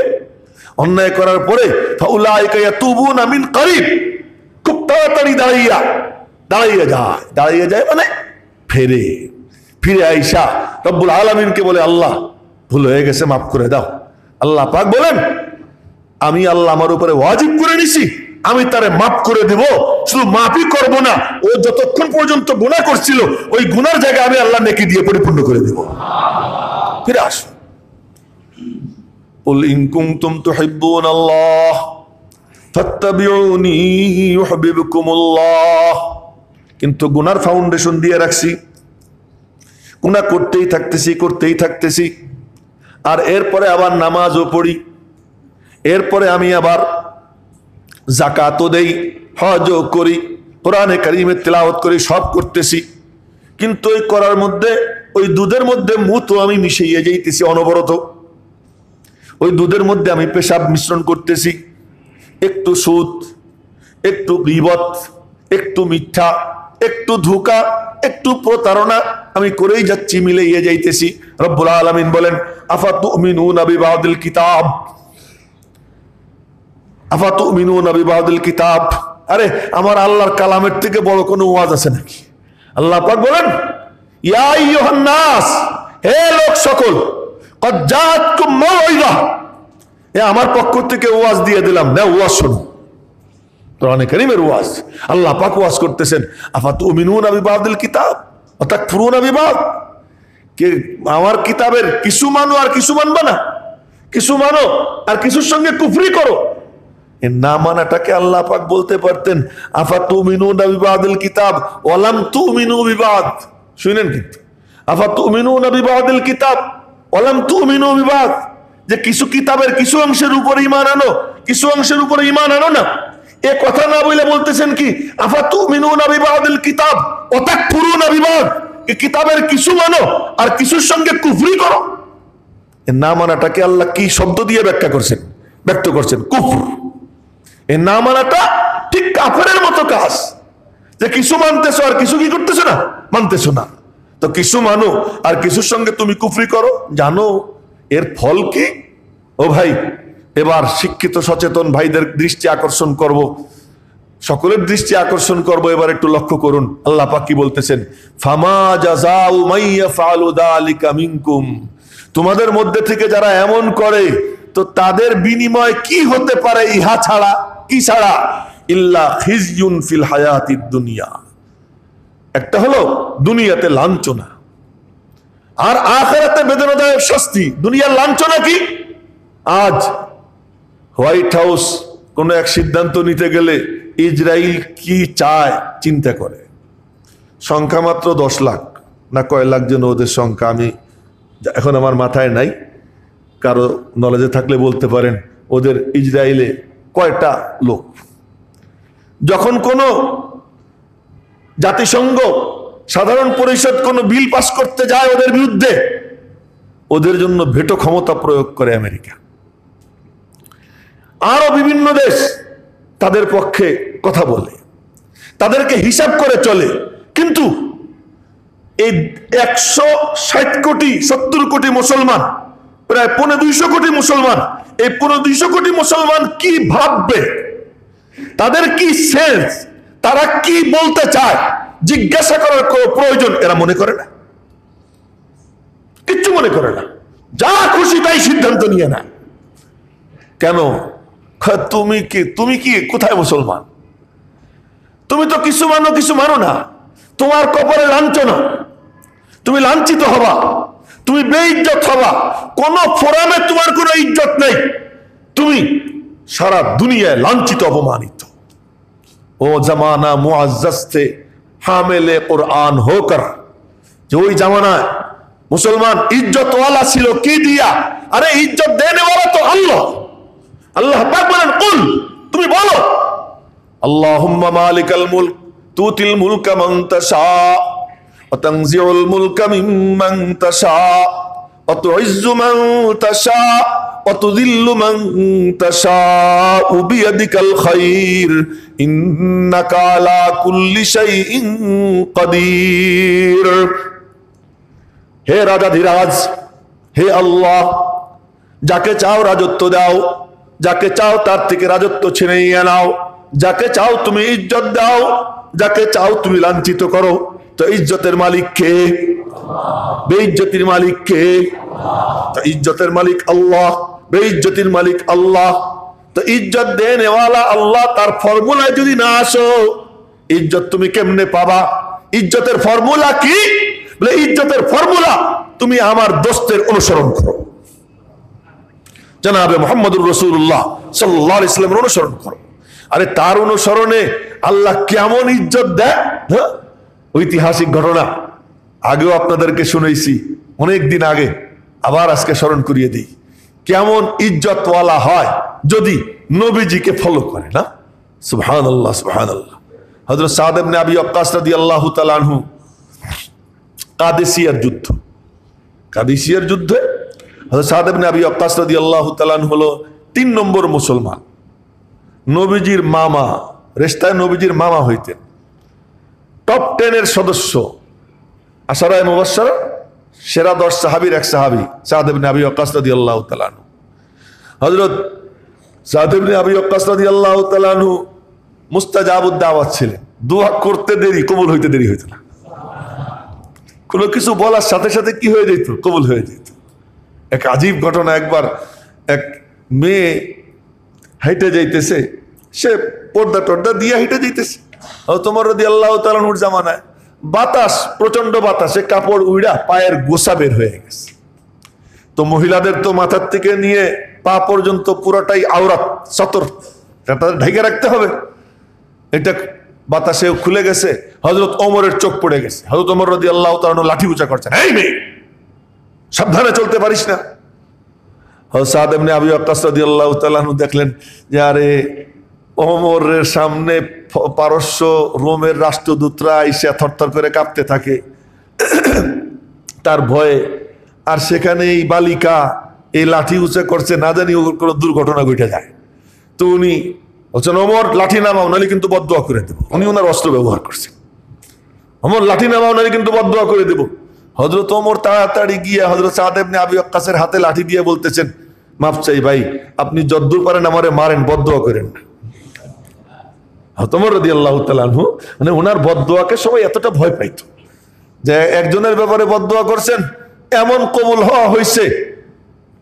অন্যায় করার পরে ফাউলাইকা ইয়াতুবুনা মিন করিব, খুব তাড়াতাড়ি দাঁড়াইয়া যায় মানে ফিরে আইসা রব্বুল আলামিনকে বলে আল্লাহ ভুল হয়ে গেছে, মাফ করে দাও। আল্লাহ পাক বলেন আমি আল্লাহ আমার উপরে ওয়াজিব করে নিছি, আমি তারে মাফ করে দিব। শুধু মাফই করব না, ও যতক্ষণ পর্যন্ত গুনাহ করছিল ওই গুনার জায়গায় আমি আল্লাহ নেকি দিয়ে পরিপূর্ণ করে দিব। ফিরে আস, কুল ইন কুনতুম তুহিব্বুনাল্লাহ ফাত্তাবিউনি ইউহিব্বুকুমুল্লাহ। কিন্তু গুনার ফাউন্ডেশন দিয়ে রাখছি, গুনাহ করতেই থাকতেছি, আর এরপরে আবার নামাজও পড়ি, এরপরে আমি আবার যাকাতও দেই, হজও করি, কোরআনে কারিমে তেলাওয়াত করি, সব করতেছি। কিন্তু ওই করার মধ্যে ওই দুধের মধ্যে মুতও আমি মিশিয়ে যাইতেছি অনবরত। ওই দুধের মধ্যে আমি পেশাব মিশ্রণ করতেছি, একটু সুদ, একটু গীবত, একটু মিথ্যা, একটু ধোঁকা, একটু প্রতারণা আমি করেই যাচ্ছি, মিলাইয়ে যাইতেছি। রব্বুল আলামিন বলেন আফাতুমিনুনা বিবাদিল কিতাব, আফাতুমিনুনা বিবাদিল কিতাব। আরে আমার আল্লাহর কালামের থেকে বড় কোনো ওয়াজ আছে নাকি? আল্লাহ পাক বলেন ইয়া আইয়ুহান নাস, হে লোক সকল, ক্বাদ জাআতকুম মাউইযা, এ আমার পক্ষ থেকে ওয়াজ দিয়ে দিলাম, না ওয়াজ শুনো। কোরআনে কারীমের ওয়াজ, আল্লাহ পাক ওয়াজ করতেছেন আফাতুমিনুনা বিবাদিল কিতাব ওয়া তাকফুরুনা বিবাদ, কে আমার কিতাবের কিছু মানো আর কিছু মানবা না, কিছু মানো আর কিছুর সঙ্গে কুফরি করো। এর না মানাটাকে আল্লাহ পাক বলতে পারতেন আফাতুমিনুনা বিবাদিল কিতাব ওয়া লাম তুমিনু বিবাদ। শুনেন কিন্তু আফাতুমিনুনা বিবাদিল কিতাব ওয়া লাম তুমিনু বিবাদ, যে কিছু কিতাবের কিছু অংশের উপর ঈমান আনো, কিছু অংশের উপর ঈমান আনো না। এ কথা না বলে বলতেছেন কি আফাতুমিনুনা বিবাদিল কিতাব ওয়া তাকফুরুনা বিবাদ, এই কিতাবের কিছু মানো আর কিছুর সঙ্গে কুফরি করো। এর না মানাটাকে আল্লাহ কি শব্দ দিয়ে ব্যাখ্যা করছেন, ব্যক্ত করছেন? কুফর। এর না মানাটা ঠিক কাফেরের মতো কাজ, যে কিছু মানতেছো আর কিছু কি করতেছো না, মানতেছো না। তো কিছু মানো আর কিছুর সঙ্গে তুমি কুফরি করো, জানো এর ফল কি? ও ভাই, এবার শিক্ষিত সচেতন ভাইদের দৃষ্টি আকর্ষণ করব, সকলের দৃষ্টি আকর্ষণ করব। এবার একটু লক্ষ্য করুন আল্লাহ পাক কি বলতেছেন, ফামা জাযাউ মাইয়াফআলু যালিকা মিনকুম, তোমাদের মধ্যে থেকে যারা এমন করে তো তাদের বিনিময় কি হতে পারে ইহা ছাড়া, কি ছাড়া? ইল্লা খিজয়ুন ফিল হায়াতিদ দুনিয়া, একটা হলো দুনিয়াতে লাঞ্ছনা, আর আখিরাতে বেদনাদায়ক শাস্তি। দুনিয়ার লাঞ্ছনা কি? আজ হোয়াইট হাউস কোন এক সিদ্ধান্ত নিতে গেলে ইসরায়েল কি চায় চিন্তা করে। সংখ্যা মাত্র 10 লাখ না কয় লাখ যেন ওদের সংখ্যা, আমি এখন আমার মাথায় নাই, কারো নলেজে থাকলে বলতে পারেন ওদের ইসরায়েলে কয়টা লোক। যখন কোনো জাতিসংঘ সাধারণ পরিষদ কোনো বিল পাস করতে যায় ওদের বিরুদ্ধে, ওদের জন্য ভেটো ক্ষমতা প্রয়োগ করে আমেরিকা। আরো বিভিন্ন দেশ তাদের পক্ষে কথা বলে, তাদেরকে হিসাব করে চলে। কিন্তু এই 160 কোটি 70 কোটি মুসলমান, প্রায় 250 কোটি মুসলমান, এই 250 কোটি মুসলমান কি ভাববে, তাদের কি সেন্স, তারা কি বলতে চায় জিজ্ঞাসা করার কোনো প্রয়োজন এরা মনে করে না, কিচ্ছু মনে করে না, যা খুশি তাই সিদ্ধান্ত নিয়ে না। কেন? তুমি কি কোথায় মুসলমান? তুমি তো কিছু মানো কিছু মানো না, তোমার কপালে লাঞ্ছনা, তুমি লাঞ্ছিত হবা, তুমি বেইজ্জত হবা, কোন ফোরামে তোমার কোনো ইজ্জত নেই, তুমি সারা দুনিয়ায় লাঞ্ছিত অপমানিত। ও জামানা মুআজ্জাজ थे হামেলে কুরআন হোকর, যে ওই জামানায় মুসলমান ইজ্জত ওয়ালা ছিল, কি দিয়া? আরে ইজ্জত দেনে ওয়ালা তো আল্লাহ। আল্লাহ পাক বলেন কুল, তুমি বলো আল্লাহুম্মা মালিকাল মুলক তুতিল মুলকা মান তাশা ওয়া তানজিউল মুলকা মিম্মান তাশা ওয়া তুইজ্জু মান তাশা ওয়া তুযিল্লু মান তাশা বিয়াদিকাল খায়র ইন্নাকা আলা কুল্লি শাইইন কাদির। হে রাজাধিরাজ, হে আল্লাহ, যাকে চাও রাজত্ব দাও, যাকে চাও তার থেকে রাজত্ব ছিনে নিয়ে নাও, যাকে চাও তুমি ইজ্জত দাও, যাকে চাও তুমি লাঞ্ছিত করো। তো ইজ্জতের মালিক কে? বেইজ্জতির মালিক কে? তো ইজ্জতের মালিক আল্লাহ, বেইজ্জতির মালিক আল্লাহ। তো ইজ্জত দেনে ওয়ালা আল্লাহ, তার ফর্মুলায় যদি না আসো ইজ্জত তুমি কেমনে পাবা? ইজ্জতের ফর্মুলা কি? বলে ইজ্জতের ফর্মুলা তুমি আমার দোস্তের অনুসরণ করো, জনাবে মুহাম্মদুর রাসূলুল্লাহ সাল্লাল্লাহু আলাইহি ওয়াসাল্লামের অনুসরণ করো। আরে তার অনুসরণে আল্লাহ কেমন ইজ্জত দেয়। ঐতিহাসিক ঘটনা আগেও আপনাদেরকে শুনেছি, অনেক দিন আগে আবার আজকে স্মরণ করিয়ে দিই, কেমন ইজ্জতওয়ালা হয় যদি নবীজিকে ফলো করে না। সুবহানাল্লাহ সুবহানাল্লাহ। হযরত সাদ ইবনে আবি ওয়াক্কাস রাদিয়াল্লাহু তাআলা আনহু কাদিসিয়ার যুদ্ধে হযরত সাদ ইবনে আবি ওয়াক্কাস রাদিয়াল্লাহু তাআলা আনহু হলো 3 নম্বর মুসলমান, নবীজির মামা, রেশতায় নবীজির মামা হইতেন, টপ 10 এর সদস্য, আশারায়ে মুবাশশারা সেরা 10 সাহাবীর এক সাহাবী সাদ ইবনে আবি ওয়াক্কাস রাদিয়াল্লাহু তাআলা আনহু। হযরত সাদ ইবনে আবি ওয়াক্কাস রাদিয়াল্লাহু তাআলা আনহু মুস্তাজাবুদ দাওয়াত ছিলেন, দোয়া করতে দেরি, কবুল হইতে দেরি হইতো না। কোনো কিছু বলার সাথে সাথে কি হয়ে যেত, কবুল হয়ে যেত। এক আজীব ঘটনা, একবার এক মেয়ে হাইটে যাইতেছে, সে পর্দা টর্দা দিয়ে হাইটে যাইতেছে, তোমার রাদিয়াল্লাহু তাআলা আনহুর জামানায় বাতাস, প্রচন্ড বাতাসে কাপড় উইড়া পায়ের গোসা বের হয়ে গেছে। তো মহিলাদের তো মাথার থেকে নিয়ে পা পর্যন্ত পুরোটাই আওরাত, সতর, এটা ঢেকে রাখতে হবে। এটা বাতাসে খুলে গেছে, হযরত ওমরের চোখ পড়ে গেছে। হযরত ওমর রাদিয়াল্লাহু তাআলা আনহু লাঠি উঁচা করছেন, এই মেয়ে সাবধানে চলতে পারিস না। হযরত সাদ ইবনে আবি ওয়াক্কাস রাদিয়াল্লাহু তাআলা আনহু দেখলেন যে আরে ওমরের সামনে পারস্য রোমের রাষ্ট্রদূতরা এসে থরথর করে কাঁপতে থাকে তার ভয়ে, আর সেখানে এই বালিকা এই লাঠি উঁচা করছে, না জানি ওর কোনো দুর্ঘটনা ঘটে যায়। তো উনি বলছেন, ওমর লাঠি নামাও নাহলে কিন্তু বদদুয়া করে দেব। উনি ওনার অস্ত্র ব্যবহার করছেন, ওমর লাঠি নামাও নাহলে কিন্তু বদদুয়া করে দেব। হযরত ওমর তাড়াতাড়ি গিয়ে হযরত সাদ ইবনে আবি ওয়াক্কাসের হাতে লাঠি দিয়ে বলতেছেন, মাফ চাই ভাই, আপনি যদ্দূর পারেন আমারে মারেন, বদদুয়া করেন না। ওমর রাদিয়াল্লাহু তাআলা আনহু মানে ওনার বদদুয়াকে সবাই এতটা ভয় পাইত যে একজনের ব্যাপারে বদদুয়া করছেন, এমন কবুল হওয়া হয়েছে,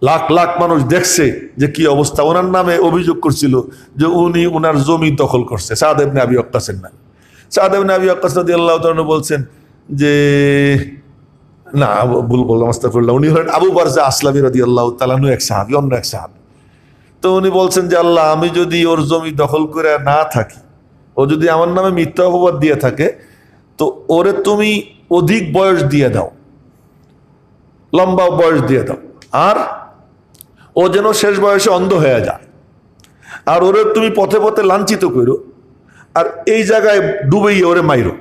লাখ লাখ মানুষ দেখছে যে কি অবস্থা। ওনার নামে অভিযোগ করছিল যে উনি ওনার জমি দখল করছে, সাদ ইবনে আবি ওয়াক্কাসের নামে। সাদ ইবনে আবি ওয়াক্কাস রাদিয়াল্লাহু তাআলা বলছেন যে না, ভুল বললাম, আস্তাগফিরুল্লাহ, উনি হলেন আবু বারজা আসলামী রাদিয়াল্লাহু তাআলা আনহু, এক সাহাবী, অন্য এক সাহাবী। তো উনি বলছেন যে আল্লাহ, আমি যদি ওর জমি দখল করে না থাকি, ও যদি আমার নামে মিথ্যা অপবাদ দিয়ে থাকে, তো ওরে তুমি অধিক বয়স দিয়ে দাও, লম্বা বয়স দিয়ে দাও, আর ও যেন শেষ বয়সে অন্ধ হয়ে যায়, আর ওরে তুমি পথে পথে লাঞ্ছিত করো, আর এই জায়গায় ডুবেই ওরে মাইরো।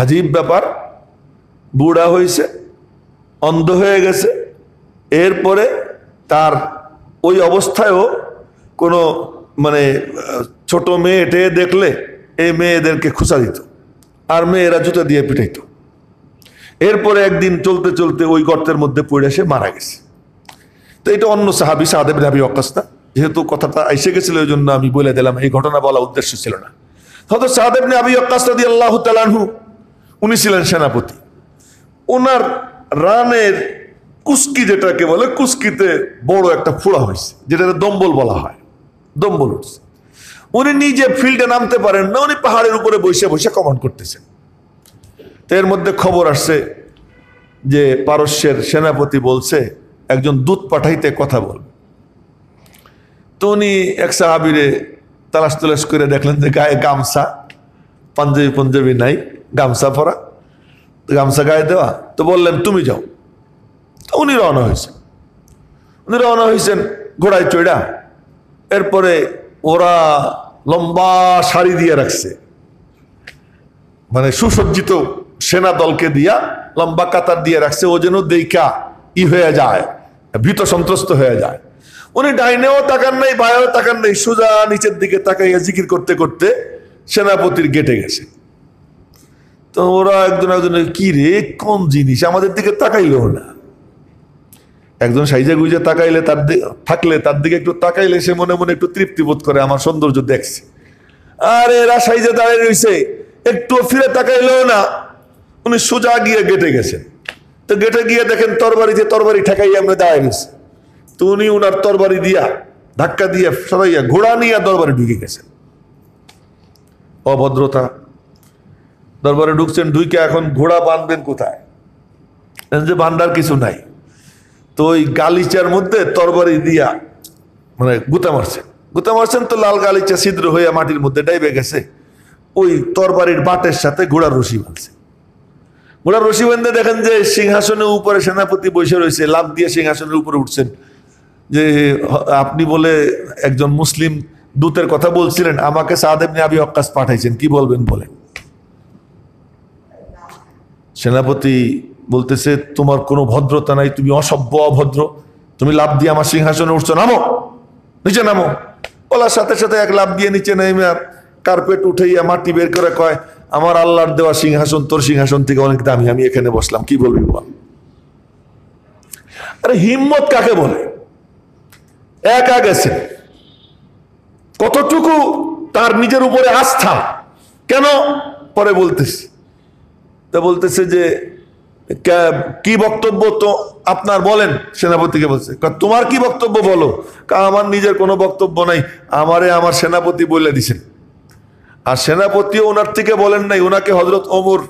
আজীব ব্যাপার, বুড়া হয়েছে, অন্ধ হয়ে গেছে, এরপরে তার ওই অবস্থায়ও কোনো মানে ছোট মেয়ে এটে দেখলে এই মেয়েদেরকে খুঁচা দিত, আর মেয়েরা জুতা দিয়ে পিটাইত। এরপরে একদিন চলতে চলতে ওই গর্তের মধ্যে পড়ে এসে মারা গেছে। তো এটা অন্য সাহাবী, সাদ ইবনে আবি ওয়াক্কাস না, যেহেতু কথাটা এসে গেছিল ওই জন্য আমি বলে দিলাম, এই ঘটনা বলা উদ্দেশ্য ছিল না। হয়তো সাদ ইবনে আবি ওয়াক্কাস রাদিয়াল্লাহু তাআলা আনহু উনি ছিলেন সেনাপতি। ওনার রানের কুস্কি, যেটাকে বলে কুস্কিতে বড় একটা ফোড়া হয়েছে, যেটা দম্বল বলা হয়, দম্বল উঠছে। উনি নিজে ফিল্ডে নামতে পারেন না, উনি পাহাড়ের উপরে বসে বসে কমান্ড করতেছেন। তো এর মধ্যে খবর আসছে যে পারস্যের সেনাপতি বলছে একজন দূত পাঠাইতে কথা বলবে। তো উনি এক সাহাবীরে তালাশ তালাশ করে দেখলেন যে গায়ে গামছা, পাঞ্জাবি নাই, গামছা পরা, গামছা গায়ে দেওয়া। তো বললেন তুমি যাও। তো উনি রওনা হয়েছেন ঘোড়ায় চড়া। এরপরে ওরা লম্বা সারি দিয়ে রাখছে, মানে সুসজ্জিত সেনা দলকে দিয়া লম্বা কাতার দিয়ে রাখছে, ও যেন দেখা হয়ে যায়, ভীত সন্ত্রস্ত হয়ে যায়। উনি ডাইনেও তাকান নাই, বায়েও তাকান নাই, সোজা নিচের দিকে তাকাইয়া জিকির করতে করতে সেনাপতির গেটে গেছে। তো ওরা একজন কি রে, কোন জিনিস, আমাদের দিকে তাকাইলো না। একজন সাইজা গুইজা তাকাইলে থাকলে তার দিকে একটু তাকাইলে সে মনে মনে একটু তৃপ্তি বোধ করে, আমার সৌন্দর্য দেখছে। আর এরা সাইজা দাঁড়িয়ে রয়েছে, একটু ফিরে তাকাইলো না। উনি সোজা গিয়ে গেটে গেছেন। তো গেটে গিয়ে দেখেন তরবারি ঠেকাই আমরা দাঁড়িয়ে গেছে। তো উনি উনার তরবারি দিয়া ধাক্কা দিয়ে সরাইয়া ঘোড়া নিয়ে দরবারে ঢুকে গেছেন। অভদ্রতা। দরবারে ঢুকছেন, ঢুকে এখন ঘোড়া বাঁধবেন কোথায়, যে বান্দার কিছু নাই। তো ওই গালিচার মধ্যে তরবারি দিয়া মানে গুতা মারছেন। তো লাল গালিচা ছিদ্র হইয়া মাটির মধ্যে ডাইবে গেছে। ওই তরবারির বাটের সাথে ঘোড়ার রশি বাঁধছে। ওরা রশি বেঁধে দেখেন যে সিংহাসনের উপরে সেনাপতি বসে রয়েছে, লাফ দিয়ে সিংহাসনের উপরে উঠছেন, যে আপনি বলে একজন মুসলিম দূতের কথা বলছিলেন, আমাকে সাদ ইবনে আবি ওয়াক্কাস পাঠাইছেন, কি বলবেন বলেন। সেনাপতি বলতেছে তোমার কোনো ভদ্রতা নাই, তুমি অসভ্য অভদ্র, তুমি লাফ দিয়ে আমার সিংহাসনে উঠছো, নামো নিচে নামো। বলার সাথে সাথে এক লাফ দিয়ে নিচে নেমে কার্পেট উঠাইয়া মাটি বের করে কয় আমার আল্লাহর দেওয়া সিংহাসন তোর সিংহাসন থেকে অনেক দামি, আমি এখানে বসলাম, কি বলবি বল। আরে হিম্মত কাকে বলে? একা গেছে, কতটুকু তার নিজের উপরে আস্থা, কেন পরে বলতেছে। তা বলতেছে যে কি বক্তব্য তো আপনার বলেন। সেনাপতিকে বলছে তোমার কি বক্তব্য বলো। আমার নিজের কোনো বক্তব্য নাই, আমারে আমার সেনাপতি বলে দিছেন। আর সেনাপতিও ওনার থেকে বলেন নাই, ওনাকে হযরত ওমর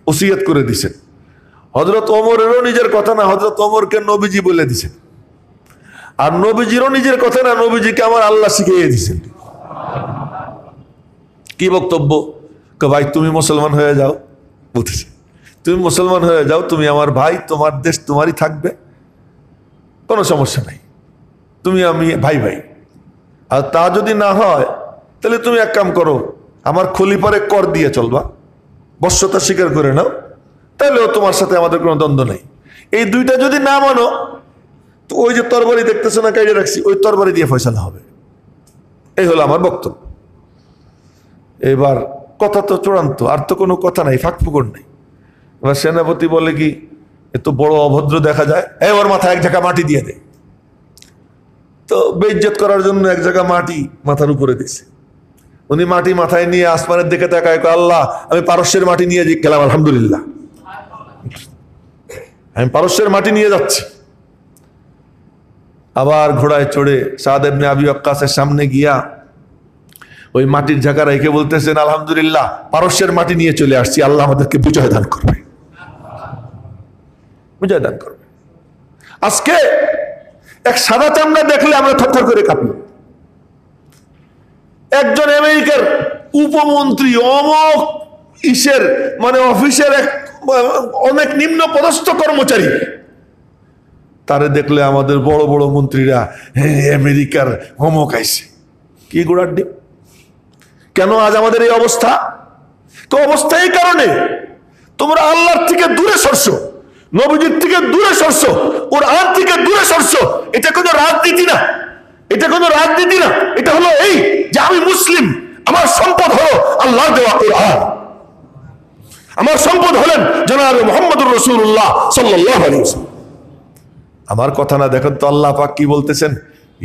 ওসিয়ত করে দিছেন। হযরত ওমরেরও নিজের কথা না, হযরত ওমরকে নবীজি বলে দিছেন। আর নবীজিরও নিজের কথা না, নবীজিকে আমার আল্লাহ শিখিয়ে দিছেন। কি বক্তব্য? ভাই তুমি মুসলমান হয়ে যাও, বলতেছে তুমি মুসলমান হয়ে যাও, তুমি আমার ভাই, তোমার দেশ তোমারই থাকবে, কোনো সমস্যা নাই, তুমি আমি ভাই ভাই। আর তা যদি না হয় তাহলে তুমি এক কাম করো, আমার খলিফারে কর দিয়ে চলবা, বশ্যতা স্বীকার করে নাও, তাহলেও তোমার সাথে আমাদের কোনো দ্বন্দ্ব নেই। এই দুইটা যদি না মানো তো ওই যে তরবারি দেখতেছো না কাইডে রাখছি, ওই তরবারি দিয়ে ফয়সালা হবে। এই হলো আমার বক্তব্য। এবার কথা তো চূড়ান্ত, আর তো কোনো কথা নাই, ফাঁক ফুকর নেই। এবার সেনাপতি বলে কি এত বড় অভদ্র দেখা যায়, ওর মাথায় এক জায়গা মাটি দিয়ে দেয়। তো বেইজ্জত করার জন্য এক জায়গা মাটি মাথার উপরে দিছে। উনি মাটি মাথায় নিয়ে আসমানের দিকে তাকায়, আল্লাহ আমি পারস্যের মাটি নিয়ে গেলাম, আলহামদুলিল্লাহ আমি পারস্যের মাটি নিয়ে যাচ্ছি। আবার ঘোড়ায় চড়ে সাদ ইবনে আবি ওয়াক্কাসের সামনে গিয়া ওই মাটির ঝাঁকা রেখে বলতেছেন আলহামদুলিল্লাহ পারস্যের মাটি নিয়ে চলে আসছি, আল্লাহ আমাদেরকে বিজয় দান করবে, বিজয় দান করবে। আজকে এক সাদা চামড়া দেখলে আমরা থরথর করে কাঁপি। একজন আমেরিকার উপমন্ত্রী অমক ইসের মানে অফিসের এক অনেক নিম্ন পদস্থ কর্মচারী, তারে দেখলে আমাদের বড় বড় মন্ত্রীরা আমেরিকার অমক আইছে, কি গোড়ার ডিম। কেন আজ আমাদের এই অবস্থা? তো অবস্থা এই কারণে তোমরা আল্লাহর থেকে দূরে সরছো, নবীজির থেকে দূরে সরছো, কোরআন থেকে দূরে সরছো। এটা কোনো রাজনীতি না, এটা কোনো রাজনীতি না, এটা হলো এই যে আমি মুসলিম, আমার সম্পদ হলো আল্লাহর দেওয়া কোরআন, আমার সম্পদ হলেন জনাবে মুহাম্মদুর রাসূলুল্লাহ সাল্লাল্লাহু আলাইহি ওয়াসাল্লাম। আমার কথা না, দেখেন তো আল্লাহ পাক কি বলতেছেন,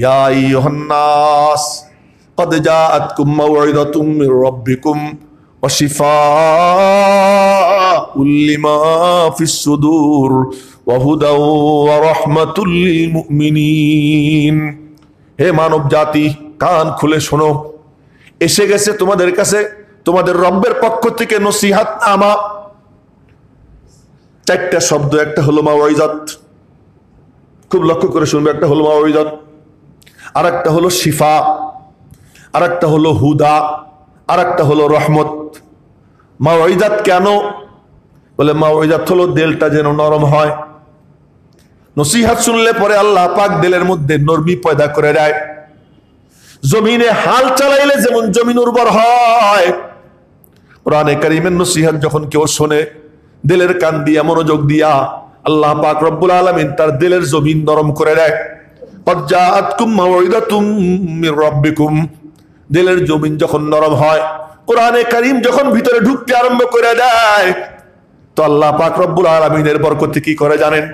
ইয়া আইয়ুহান নাস قد جاءتكم موعظة من ربكم وشفاء لما في الصدور وهدى ورحمة للمؤمنين। হে মানব জাতি কান খুলে শোনো, এসে গেছে তোমাদের কাছে তোমাদের রব্বের পক্ষ থেকে নসিহত নামা। চারটা শব্দ, একটা হলো মাওয়াইজাত, খুব লক্ষ্য করে শুনবে, একটা হলো মাওয়াইজাত, আর একটা হলো শিফা, আর একটা হলো হুদা, আর একটা হলো রহমত। মাওয়াইজাত কেন বলে? মাওয়াইজাত হলো দিলটা যেন নরম হয়। নসিহত শুনলে পরে আল্লাহ পাক দিলের মধ্যে নরমি পয়দা করে দেয়। জমিনে হাল চালাইলে যেমন জমিন উর্বর হয়, কোরআনে কারীমের নসিহত যখন কেউ শোনে দিলের কান দিয়া মনোযোগ দিয়া, আল্লাহ পাক রব্বুল আলামিন তার দিলের জমিন নরম করে দেয়। قد جاءتكم موعظة من ربكم, দিলের জমিন যখন নরম হয়, কোরআনে কারীম যখন ভিতরে ঢুকতে আরম্ভ করে দেয়, তো আল্লাহ পাক রব্বুল আলামিনের বরকতে কি করে জানেন?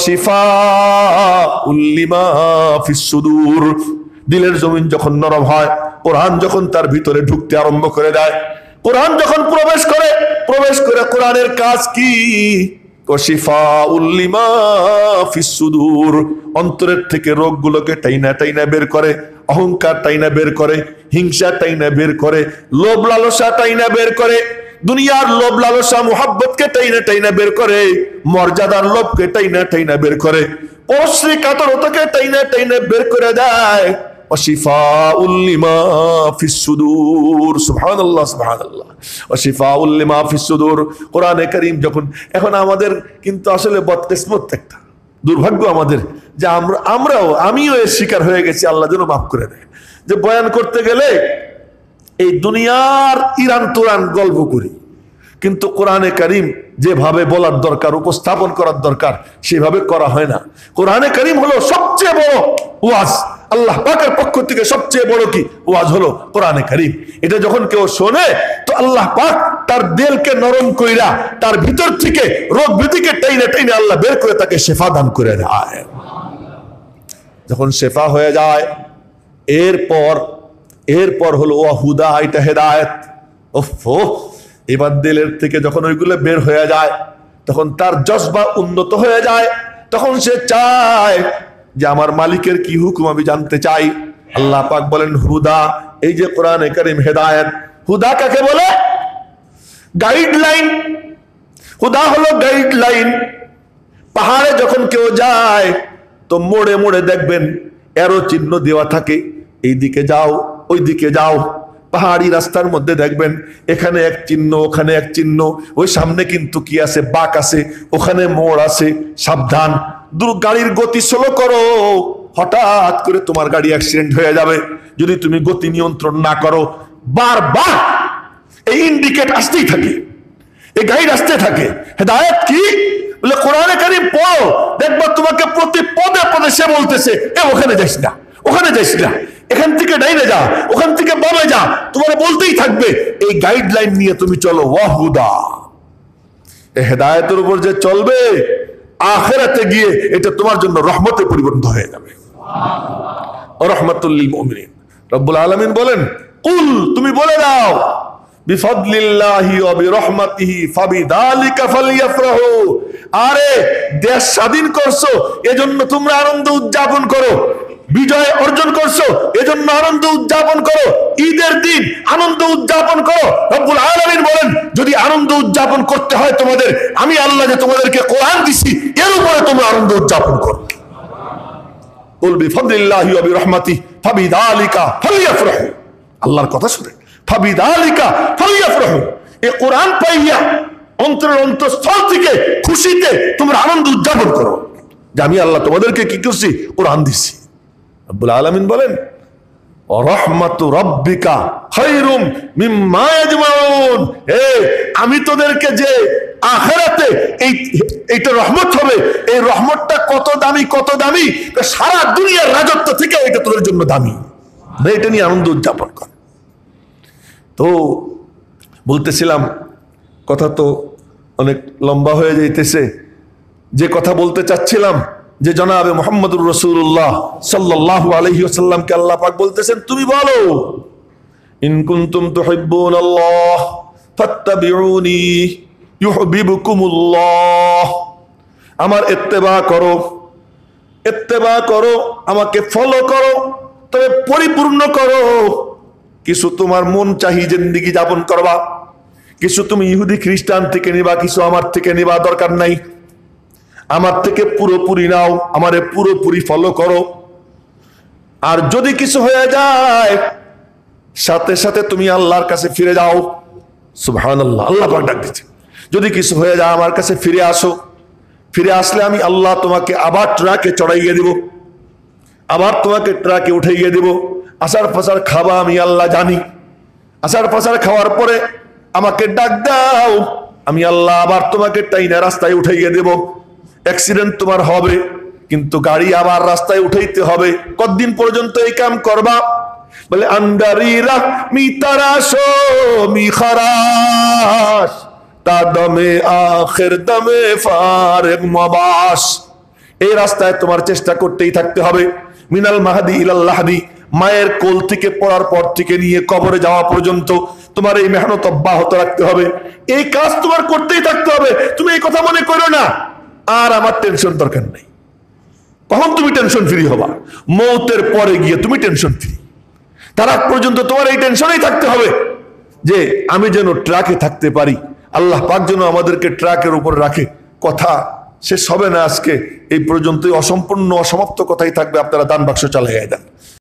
শিফাউল লিমা ফিস সুদূর। দিলের জমিন যখন নরম হয়, কোরআন যখন তার ভিতরে ঢুকতে আরম্ভ করে দেয়, কোরআন যখন প্রবেশ করে কোরআনের কাজ কি? শিফাউল লিমা ফিস সুদূর, অন্তরের থেকে রোগগুলোকে টাইনা টাইনা বের করে, অহংকার টাইনা বের করে, হিংসা টাইনা বের করে, লোভ লালসা টাইনা বের করে, দুনিয়ার লোভ লালসা মুহাব্বতকে টাইনা টাইনা বের করে, মর্যাদার লোভকে টাইনা টাইনা বের করে, পরশ্রী কাতরতাকে টাইনা টাইনা বের করে দেয়। ওয়াশিফাউল লিমা ফিস সুদূর। সুবহানাল্লাহ সুবহানাল্লাহ। ওয়াশিফাউল লিমা ফিস সুদূর। কোরআনে কারীম যখন, এখন আমাদের কিন্তু আসলে বদকিসমত একটা, দুর্ভাগ্য আমাদের যে আমিও এর শিকার হয়ে গেছি, আল্লাহ যেন মাফ করে দেয়, যে বয়ান করতে গেলে এই দুনিয়ার ইরান তুরান গল্প করি, কিন্তু কোরআনে কারীম যেভাবে বলার দরকার, উপস্থাপন করার দরকার, সেভাবে করা হয় না। কোরআনে কারীম হলো সবচেয়ে বড় ওয়াজ, আল্লাহ পাকের পক্ষ থেকে সবচেয়ে বড় কি ওয়াজ হলো কোরআনে কারীম। এটা যখন কেউ শোনে তো আল্লাহ পাক তার দিলকে নরম কইরা, তার ভিতর থেকে রোগ ব্যাধিকে টেনে টেনে আল্লাহ বের করে তাকে শেফা দান করে দেয়। যখন শেফা হয়ে যায়, এরপর হলো ওয়াহুদা, এটা হেদায়েত। ওফো, এবার দিলের থেকে যখন ওইগুলো বের হয়ে যায়, তখন তার জজবা উন্নত হয়ে যায়, তখন সে চায় যে আমার মালিকের কি হুকুম আমি জানতে চাই। আল্লাহ পাক বলেন হুদা, এই যে কোরআনে কারীম হেদায়েত। হুদা কাকে বলে? গাইডলাইন। হুদা হলো গাইডলাইন। পাহাড়ে যখন কেউ যায় তো মোড়ে মোড়ে দেখবেন এরো চিহ্ন দেওয়া থাকে, এই দিকে যাও, ওই দিকে যাও। পাহাড়ি রাস্তার মধ্যে দেখবেন এখানে এক চিহ্ন, ওখানে এক চিহ্ন, ওই সামনে কিন্তু কি আছে, বাঁক আছে, ওখানে মোড় আছে, সাবধান। গাড়ির গতি স্লো করো, হঠাৎ করে তোমার গাড়ি অ্যাক্সিডেন্ট হয়ে যাবে যদি তুমি গতি নিয়ন্ত্রণ না করো। বারবার এই ইন্ডিকেট আসতেই থাকে, এই গাইড আসতে থাকে। হেদায়েত কি বলে? কোরআনে কারীম পড়ো, দেখবা তোমাকে প্রতি পদে পদে সে বলতেছে ওখানে যাইস না, ওখানে যাইস না, এখান থেকে ডাইনে যা, ওখান থেকে বামে যা, তোমার বলতেই থাকবে। এই গাইডলাইন নিয়ে তুমি চলো। ওয়াহুদা, এই হেদায়েতের উপর যে চলবে, আখিরাতে গিয়ে এটা তোমার জন্য রহমতে পরিবর্তিত হয়ে যাবে। রাহমাতুল লিল মুমিনিন। রব্বুল আলামিন বলেন, কুল, তুমি বলে দাও, বিফাদলিল্লাহি ওয়া বিরহমাতিহি ফাবিযালিকা ফালইফরাহু। আরে দেশ স্বাধীন করছো, এজন্য তোমরা আনন্দ উদযাপন করো। বিজয় অর্জন করছো, এজন্য আনন্দ উদযাপন করো। ঈদের দিন আনন্দ উদযাপন করো। রব্বুল আলামিন বলেন, যদি আনন্দ উদযাপন করতে হয় তোমাদের, আমি আল্লাহ যে তোমাদেরকে কোরআন দিছি, এর উপরে তোমরা আনন্দ উদযাপন করো। কুল বিফাদলিল্লাহি ওয়া বিরহমাতিহি ফাবিযালিকা ফালইফরাহু। আল্লাহর কথা শুনে, ফাবিযালিকা ফালইফরাহু। এই কোরআন পাইয়া অন্তরের অন্তঃস্থল থেকে খুশিতে তোমরা আনন্দ উদযাপন করো যে আমি আল্লাহ তোমাদেরকে কি করছি, কোরআন দিছি। রব্বুল আলামিন বলেন, রাহমাতু রাব্বিকা খায়রুম মিম্মা ইয়াজমাউন। আমি তোদেরকে যে আখিরাতে এইটা রহমত হবে, এই রহমতটা কত দামি, কত দামি, সারা দুনিয়ার রাজত্ব থেকে এটা তোদের জন্য দামি। এটা নিয়ে আনন্দ উদযাপন কর। তো বলতেছিলাম, কথা তো অনেক লম্বা হয়ে যাইতেছে। যে কথা বলতে চাচ্ছিলাম, যে জনাবে মুহাম্মদুর রাসূলুল্লাহ সাল্লাল্লাহু আলাইহি ওয়াসাল্লামকে আল্লাহ পাক বলতেছেন, তুমি বলো, ইন কুনতুম তুহিব্বুনাল্লাহ ফাত্তাবিউনি ইউহিব্বুকুমুল্লাহ। আমার ইত্তেবা করো, ইত্তেবা করো, আমাকে ফলো করো, তবে পরিপূর্ণ করো। কিছু তোমার মন চাহি জিন্দেগি যাপন করবা, কিছু তুমি ইহুদি খ্রিস্টান থেকে নিবা, কিছু আমার থেকে নিবা, দরকার নাই। আমার থেকে পুরোপুরি নাও, আমারে পুরোপুরি ফলো করো। আর যদি কিছু হয়ে যায়, সাথে সাথে তুমি আল্লাহর কাছে ফিরে যাও। সুবহানাল্লাহ, আল্লাহ পাক ডাক দিচ্ছে, যদি কিছু হয়ে যায় আমার কাছে ফিরে আসো। ফিরে আসলে আমি আল্লাহ তোমাকে আবার ট্রাকে চড়াইয়ে দিব, আবার তোমাকে ট্রাকে উঠাইয়ে দিব। আসার পাসার খাবা আমি আল্লাহ জানি। আসার পাসার খাওয়ার পরে আমাকে ডাক দাও, আমি আল্লাহ আবার তোমাকে টাইনা রাস্তায় উঠাইয়ে দেব। অ্যাক্সিডেন্ট তোমার হবে, কিন্তু গাড়ি আবার রাস্তায় উঠাইতে হবে। কতদিন পর্যন্ত এই কাম করবা? বলে আন্দারিরা মিতারাশো মিখারাস তা দমে আখির দমে ফারেগ মাবাস। এই রাস্তায় তোমার চেষ্টা করতেই থাকতে হবে। মিনাল মাহদি ইলাল লাহদি, মায়ের কোল থেকে পড়ার পর থেকে নিয়ে কবরে যাওয়া পর্যন্ত তোমার এই মেহনত অব্যাহত রাখতে হবে। এই কাজ তোমার করতেই থাকতে হবে। তুমি এই কথা মনে করো না আর আমার টেনশন দরকার নেই। কখন তুমি টেনশন ফ্রি হবা? মৌতের পরে গিয়ে তুমি টেনশন ফ্রি। তার আগ পর্যন্ত তোমার এই টেনশনেই থাকতে হবে যে আমি যেন ট্রাকে থাকতে পারি, আল্লাহ পাক যেন আমাদেরকে ট্রাকের উপর রাখে। কথা শেষ হবে না আজকে, এই পর্যন্তই অসম্পূর্ণ অসমাপ্ত কথাই থাকবে। আপনারা দান বাক্স চালিয়ে দেন।